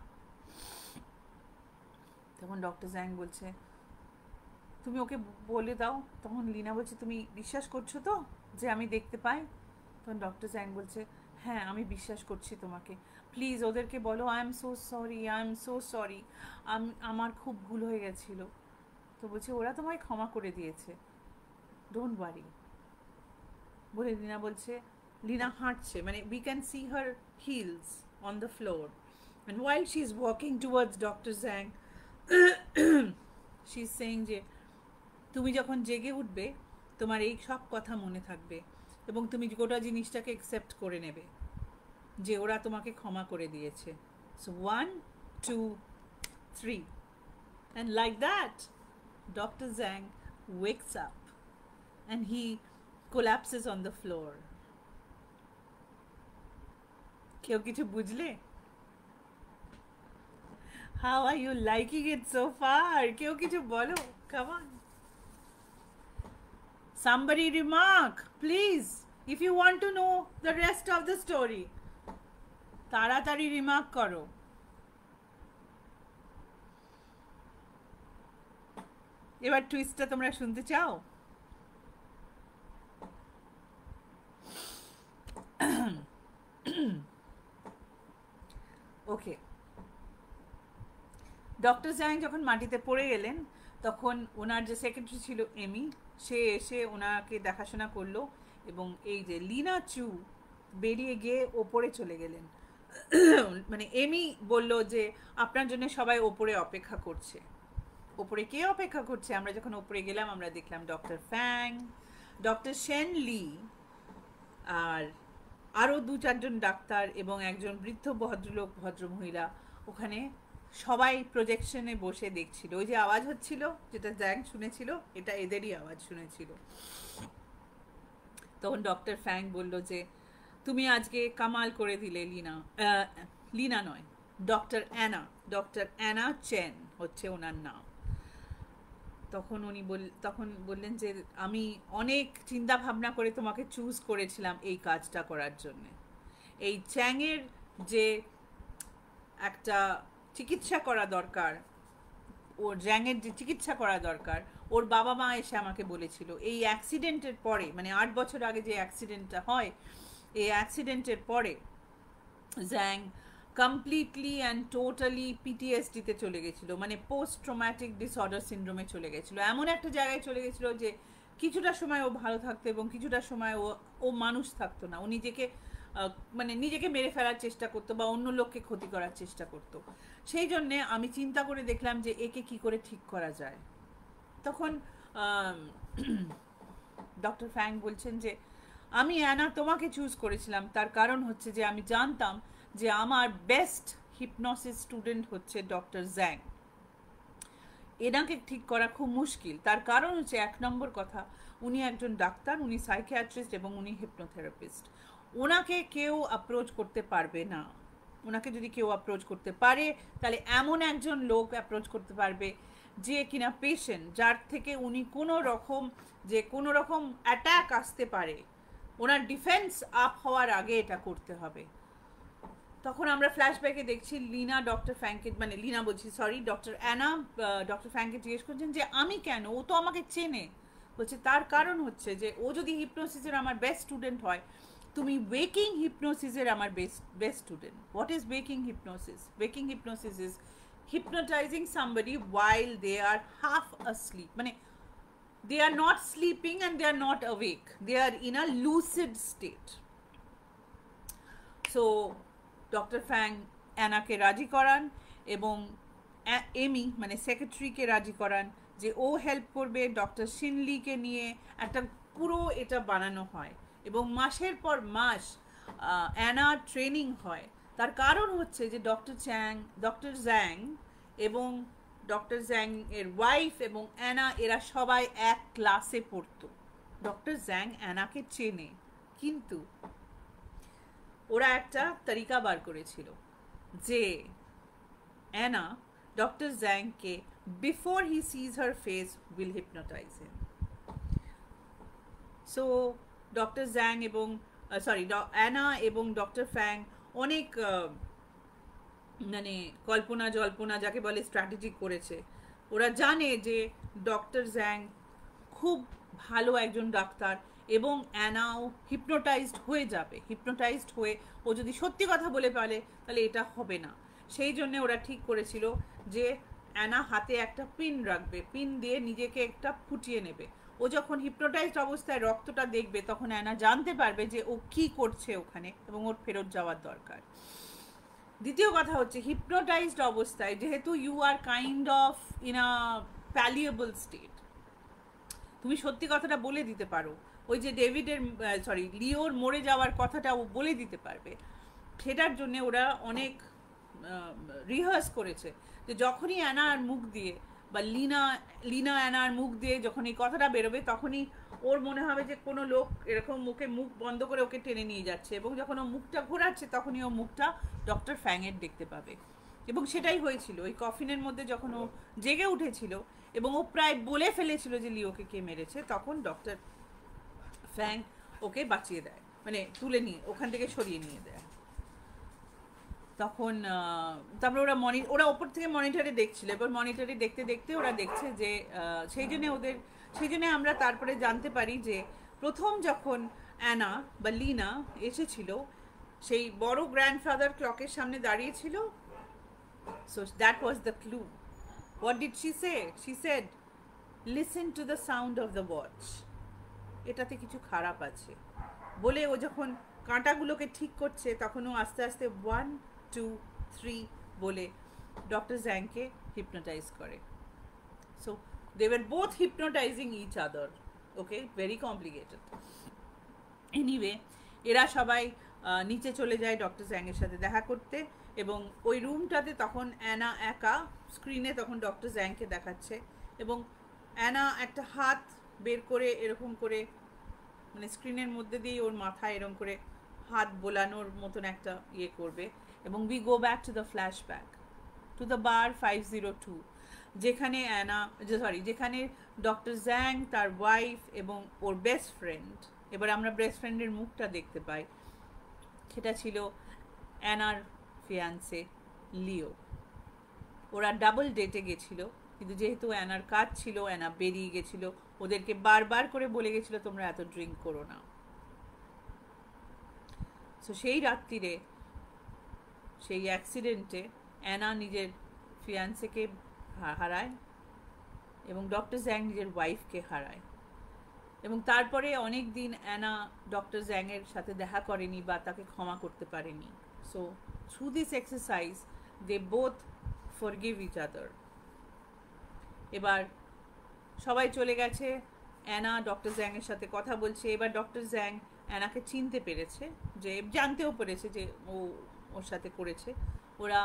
তখন ডক্টর জ্যাং বলছে তুমি ওকে বলে দাও। তখন লিনা বলছে তুমি বিশ্বাস করছো তো যে আমি দেখতে পাই? তখন ডক্টর জ্যাং বলছে হ্যাঁ আমি বিশ্বাস করছি তোমাকে, প্লিজ ওদেরকে বলো I am so sorry, I am so sorry, আমার খুব ভুল হয়ে গেছিল। তো বলছে ওরা তোমায় ক্ষমা করে দিয়েছে, ডোন্ট ওয়ারি। বলে লিনা বলছে, লিনা হাঁটছে, মানে we can see her hills on the floor, and while she is walking towards Dr. Zhang, she is saying যে তুমি যখন জেগে উঠবে তোমার এই সব কথা মনে থাকবে, এবং তুমি গোটা জিনিসটাকে অ্যাকসেপ্ট করে নেবে যে ওরা তোমাকে ক্ষমা করে দিয়েছে। So 1 2 3, and like that Dr. Zhang wakes up and he collapses on the floor. কেউ কিছু বুঝলে? How are you liking it so far? কেউ কিছু বলো, come on. Somebody remark, please, if you want to know the rest of the story. তাড়াতাড়ি remark করো। এবার টুইস্টটা তোমরা শুনতে চাও? ওকে, ডক্টর জ্যাং যখন মাটিতে পড়ে গেলেন, তখন ওনার যে সেক্রেটারি ছিল এমি, সে এসে ওনাকে দেখাশোনা করলো, এবং এই যে লিনা চু বেরিয়ে গিয়ে ওপরে চলে গেলেন। মানে এমি বলল যে আপনার জন্য সবাই ওপরে অপেক্ষা করছে। ওপরে কে অপেক্ষা করছে? আমরা যখন ওপরে গেলাম আমরা দেখলাম ডক্টর ফ্যাং, ডক্টর শেন লি, আর আরও 2-4জন ডাক্তার এবং একজন বৃদ্ধ ভদ্রলোক ভদ্রমহিলা ওখানে সবাই প্রজেকশনে বসে দেখছিল। ওই যে আওয়াজ হচ্ছিল যেটা জ্যাং শুনেছিল, এটা এদেরই আওয়াজ শুনেছিল। তখন ডক্টর ফ্যাং বলল যে তুমি আজকে কামাল করে দিলে লিনা। লিনা নয়, ডক্টর অ্যানা চেন হচ্ছে ওনার নাম। তখন উনি তখন বললেন যে আমি অনেক চিন্তা ভাবনা করে তোমাকে চুজ করেছিলাম এই কাজটা করার জন্যে। এই চ্যাংয়ের যে একটা চিকিৎসা করা দরকার, ওর জ্যাংয়ের যে চিকিৎসা করা দরকার, ওর বাবা মা এসে আমাকে বলেছিল এই অ্যাক্সিডেন্টের পরে, মানে 8 বছর আগে যে অ্যাক্সিডেন্টটা হয়, এই অ্যাক্সিডেন্টের পরে জ্যাং কমপ্লিটলি অ্যান্ড টোটালি পিটিএসডিতে চলে গেছিলো, মানে পোস্ট ট্রমাটিক ডিসঅর্ডার সিন্ড্রোমে চলে গেছিলো। এমন একটা জায়গায় চলে গেছিলো যে কিছুটা সময় ও ভালো থাকতো এবং কিছুটা সময় ও মানুষ থাকতো না। ও নিজেকে মানে নিজেকে মেরে ফেলার চেষ্টা করতো বা অন্য লোককে ক্ষতি করার চেষ্টা করতো। সেই জন্যে আমি চিন্তা করে দেখলাম যে একে কি করে ঠিক করা যায়। তখন ডক্টর ফ্যাং বলছেন যে আমি অ্যানা তোমাকে চুজ করেছিলাম, তার কারণ হচ্ছে যে আমি জানতাম যে আমার বেস্ট হিপনোসিস স্টুডেন্ট হচ্ছে ডক্টর জ্যাং। এনাকে ঠিক করা খুব মুশকিল, তার কারণ হচ্ছে 1 নম্বর কথা, উনি একজন ডাক্তার, উনি সাইকিয়াট্রিস্ট এবং উনি হিপনোথেরাপিস্ট। ওনাকে কেউ অ্যাপ্রোচ করতে পারবে না, ওনাকে যদি কেউ অ্যাপ্রোচ করতে পারে তাহলে এমন একজন লোক অ্যাপ্রোচ করতে পারবে যে কিনা পেশেন্ট, যার থেকে উনি কোনো রকম অ্যাটাক আসতে পারে, ওনার ডিফেন্স আপ হওয়ার আগে এটা করতে হবে। তখন আমরা ফ্ল্যাশব্যাকে দেখছি লিনা ডক্টর ফ্যাংকে, মানে লিনা বলছি সরি, ডক্টর অ্যানা ডক্টর ফ্যাংকে জিজ্ঞেস করছেন যে আমি কেন, ও তো আমাকে চেনে। বলছে তার কারণ হচ্ছে যে ও যদি হিপনোসিসের আমার বেস্ট স্টুডেন্ট হয়, তুমি ওয়েকিং হিপনোসিসের আমার best student. What is waking hypnosis? Waking hypnosis is hypnotizing somebody while they are half asleep, মানে they are not sleeping and they are not awake, they are in a lucid state. So doctor Fang অ্যানাকে রাজি করান এবং এমি মানে সেক্রেটারিকে রাজি করান যে ও help করবে। ডক্টর শিনলিকে নিয়ে একটা পুরো এটা বানানো হয় এবং মাসের পর মাস অ্যানা ট্রেনিং হয়। তার কারণ হচ্ছে যে ডক্টর জ্যাং এবং ডক্টর জ্যাং এর ওয়াইফ এবং অ্যানা এরা সবাই এক ক্লাসে পড়তো। ডক্টর জ্যাং অ্যানাকে চেনে, কিন্তু ওরা একটা তরিকা বার করেছিল যে অ্যানা ডক্টর জ্যাংকে before he sees her face will hypnotize him. So doctor Jang এবং অ্যানা এবং ডক্টর ফ্যাং অনেক মানে কল্পনা জল্পনা যাকে বলে স্ট্র্যাটেজি করেছে। ওরা জানে যে ডক্টর জ্যাং খুব ভালো একজন ডাক্তার এবং অ্যানাও হিপনোটাইজড হয়ে যাবে। হিপনোটাইজড হয়ে ও যদি সত্যি কথা বলে পারে তাহলে এটা হবে না। সেই জন্য ওরা ঠিক করেছিল যে অ্যানা হাতে একটা পিন রাখবে, পিন দিয়ে নিজেকে একটা ফুটিয়ে নেবে। ও যখন হিপনোটাইজড অবস্থায় রক্তটা দেখবে তখন অ্যানা জানতে পারবে যে ও কি করছে ওখানে এবং ওর ফেরত যাওয়ার দরকার। দ্বিতীয় কথা হচ্ছে হিপনোটাইজড অবস্থায় যেহেতু you are kind of in a pliable state, তুমি সত্যি কথাটা বলে দিতে পারো। ওই যে লিওর মরে যাওয়ার কথাটা ও বলে দিতে পারবে। সেটার জন্য ওরা অনেক রিহার্স করেছে যে যখনই অ্যানার মুখ দিয়ে বা লিনা অ্যানার মুখ দিয়ে যখন এই কথাটা বেরোবে তখনই ওর মনে হবে যে কোনো লোক এরকম মুখ বন্ধ করে ওকে টেনে নিয়ে যাচ্ছে, এবং যখন ও মুখটা ঘোরাচ্ছে তখনই ও মুখটা ডক্টর ফ্যাংয়ের দেখতে পাবে। এবং সেটাই হয়েছিল। ওই কফিনের মধ্যে যখন ও জেগে উঠেছিল এবং ও প্রায় বলে ফেলেছিল যে লিওকে কে মেরেছে, তখন ডক্টর ফ্যাং ওকে বাঁচিয়ে দেয়, মানে তুলে নিয়ে ওখান থেকে সরিয়ে নিয়ে দেয়। তখন তারপরে ওরা ওপর থেকে মনিটরে দেখছিল, এবার মনিটরে দেখতে দেখতে ওরা দেখছে যে সেই জন্য আমরা তারপরে জানতে পারি যে প্রথম যখন অ্যানা বা লিনা এসেছিল সেই বড় গ্র্যান্ডফাদার ক্লকের সামনে দাঁড়িয়েছিল। So that was the clue. What did she say? She said, listen to the sound of the watch. এটাতে কিছু খারাপ আছে বলে ও যখন কাঁটাগুলোকে ঠিক করছে তখন ও আস্তে আস্তে 1 2 3 বলে ডক্টর জ্যাংকে হিপনোটাইজ করে। So they were both hypnotizing each other. Okay, very complicated. Anyway, এরা সবাই নিচে চলে যায় ডক্টর জ্যাংয়ের সাথে দেখা করতে, এবং ওই রুমটাতে তখন অ্যানা একা স্ক্রিনে তখন ডক্টর জ্যাংকে দেখাচ্ছে, এবং অ্যানা একটা হাত বের করে এরকম করে মানে স্ক্রিনের মধ্যে দিয়ে ওর মাথায় এরকম করে হাত বোলানোর মতন একটা ইয়ে করবে, এবং we go back to the flashback to the bar 502, যেখানে যেখানে ডক্টর জ্যাং, তার ওয়াইফ এবং ওর বেস্ট ফ্রেন্ড, এবার আমরা বেস্ট ফ্রেন্ডের মুখটা দেখতে পাই, সেটা ছিল অ্যানার ফিয়ান্সে লিও। ওরা ডাবল ডেটে গেছিল, কিন্তু যেহেতু অ্যানার কাজ ছিল অ্যানা বেরিয়ে গেছিল, ওদেরকে বারবার করে বলে গেছিল তোমরা এত ড্রিঙ্ক করো না। সো সেই রাত্রিরে সেই অ্যাক্সিডেন্টে অ্যানা নিজের ফিয়ান্সেকে হারায় এবং ডক্টর জ্যাং নিজের ওয়াইফকে হারায়, এবং তারপরে অনেক দিন অ্যানা ডক্টর জ্যাংয়ের সাথে দেখা করেনি বা তাকে ক্ষমা করতে পারেনি। So through this exercise they both forgive each other. এবার সবাই চলে গেছে, অ্যানা ডক্টর জ্যাংয়ের সাথে কথা বলছে। এবার ডক্টর জ্যাং অ্যানাকে চিনতে পেরেছে, যে জানতেও পেরেছে যে ও ওর সাথে করেছে। ওরা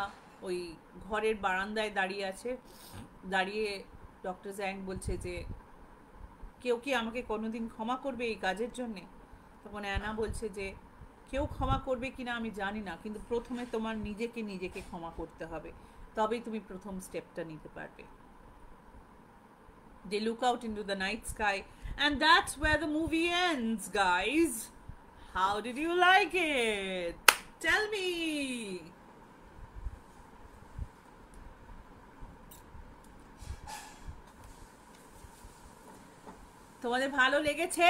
ওই ঘরের বারান্দায় দাঁড়িয়ে আছে, দাঁড়িয়ে ডক্টর জ্যাং বলছে যে কেউ কি আমাকে কোনোদিন ক্ষমা করবে এই কাজের জন্যে? তখন অ্যানা বলছে যে কেউ ক্ষমা করবে কিনা আমি জানি না, কিন্তু প্রথমে তোমার নিজেকে ক্ষমা করতে হবে, তবেই তুমি প্রথম স্টেপটা নিতে পারবে। They look out into the night sky, and that's where the movie ends, guys. How did you like it? Tell me. তোমাদের ভালো লেগেছে?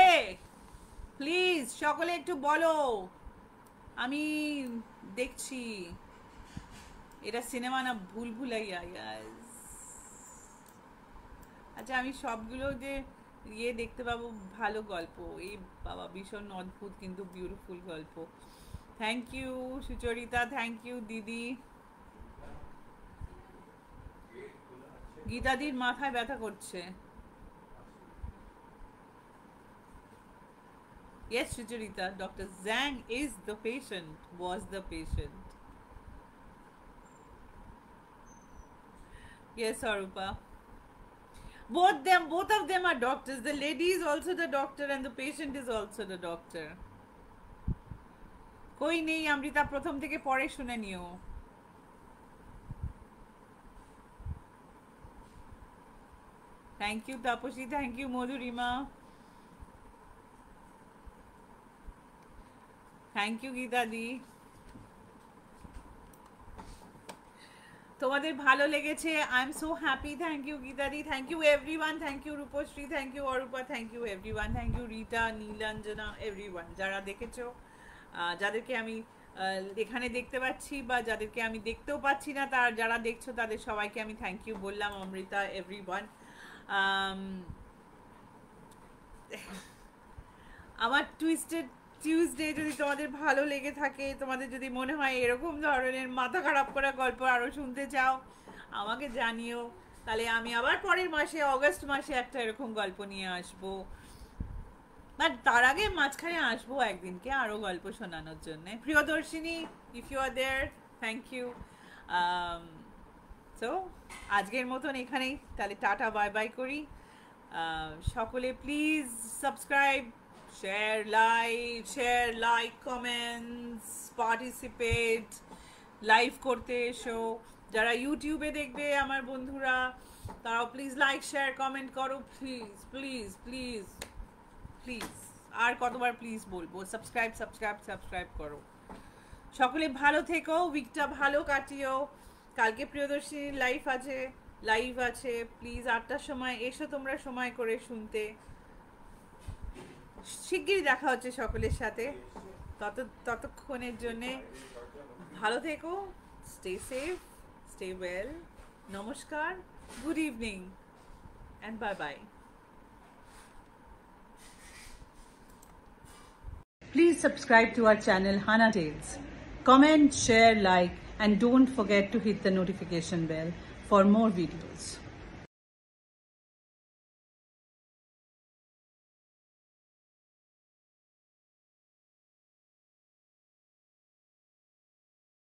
প্লিজ সকলে একটু বলো, আমি দেখছি। এটা সিনেমা না ভুল ভুলাইয়া? আচ্ছা, আমি সবগুলো যে দেখতে পাবো ভালো গল্প, এই বাবা ভীষণ অদ্ভুত কিন্তু বিউটিফুল গল্প। Thank you Sucharita, thank you দিদি। গীতাদির মাথায় ব্যথা করছে। Yes, Sucharita, Dr. Zhang is the patient, was the patient. Yes, Arupa. Both of them are doctors. The lady is also the doctor and the patient is also the doctor. কই নেই অমৃতা, প্রথম থেকে পরে শুনে নিও। Thank you Tapasi, thank you Madhurima, thank you গীতাদি। তোমাদের ভালো লেগেছে, I am so happy. Thank you গীতাদি, thank you everyone, thank you Rupashree, thank you Arupa, thank you everyone, thank you Rita, Nilanjana, everyone যারা দেখেছো, যাদেরকে আমি এখানে দেখতে পাচ্ছি বা যাদেরকে আমি দেখতেও পাচ্ছি না, যারা দেখছো তাদের সবাইকে আমি থ্যাংক ইউ বললাম। অমৃতা, এভরিওয়ান। আমার টুইস্টেড টিউসডে যদি তোমাদের ভালো লেগে থাকে, তোমাদের যদি মনে হয় এরকম ধরনের মাথা খারাপ করা গল্প আরও শুনতে চাও, আমাকে জানিও, তাহলে আমি আবার পরের মাসে অগস্ট মাসে একটা এরকম গল্প নিয়ে আসবো। বাট তার আগে মাঝখানে আসবো একদিনকে আরও গল্প শোনানোর জন্যে। Priyadarshini, if you are there, thank you. So আজকের মতন এখানেই তাহলে টাটা বাই বাই করি। সকলে please subscribe, share like comments, participate, live করতে এসো। যারা ইউটিউবে দেখবে আমার বন্ধুরা, তারাও প্লিজ লাইক শেয়ার কমেন্ট করো, প্লিজ প্লিজ প্লিজ প্লিজ। আর কতবার প্লিজ বলবো? সাবস্ক্রাইব করো। সকলে ভালো থেকো, উইকটা ভালো কাটিও। কালকে প্রিয়দর্শিনীর লাইভ আছে, প্লিজ 8টার সময় এসো তোমরা সময় করে শুনতে। শিগগিরই দেখা হচ্ছে সকলের সাথে, ততক্ষণের জন্যে ভালো থেকো, স্টে সেফ, স্টে ওয়েল, নমস্কার, good evening and bye bye. Please subscribe to our channel Hana Tales. Comment, share, like, and don't forget to hit the notification bell for more videos.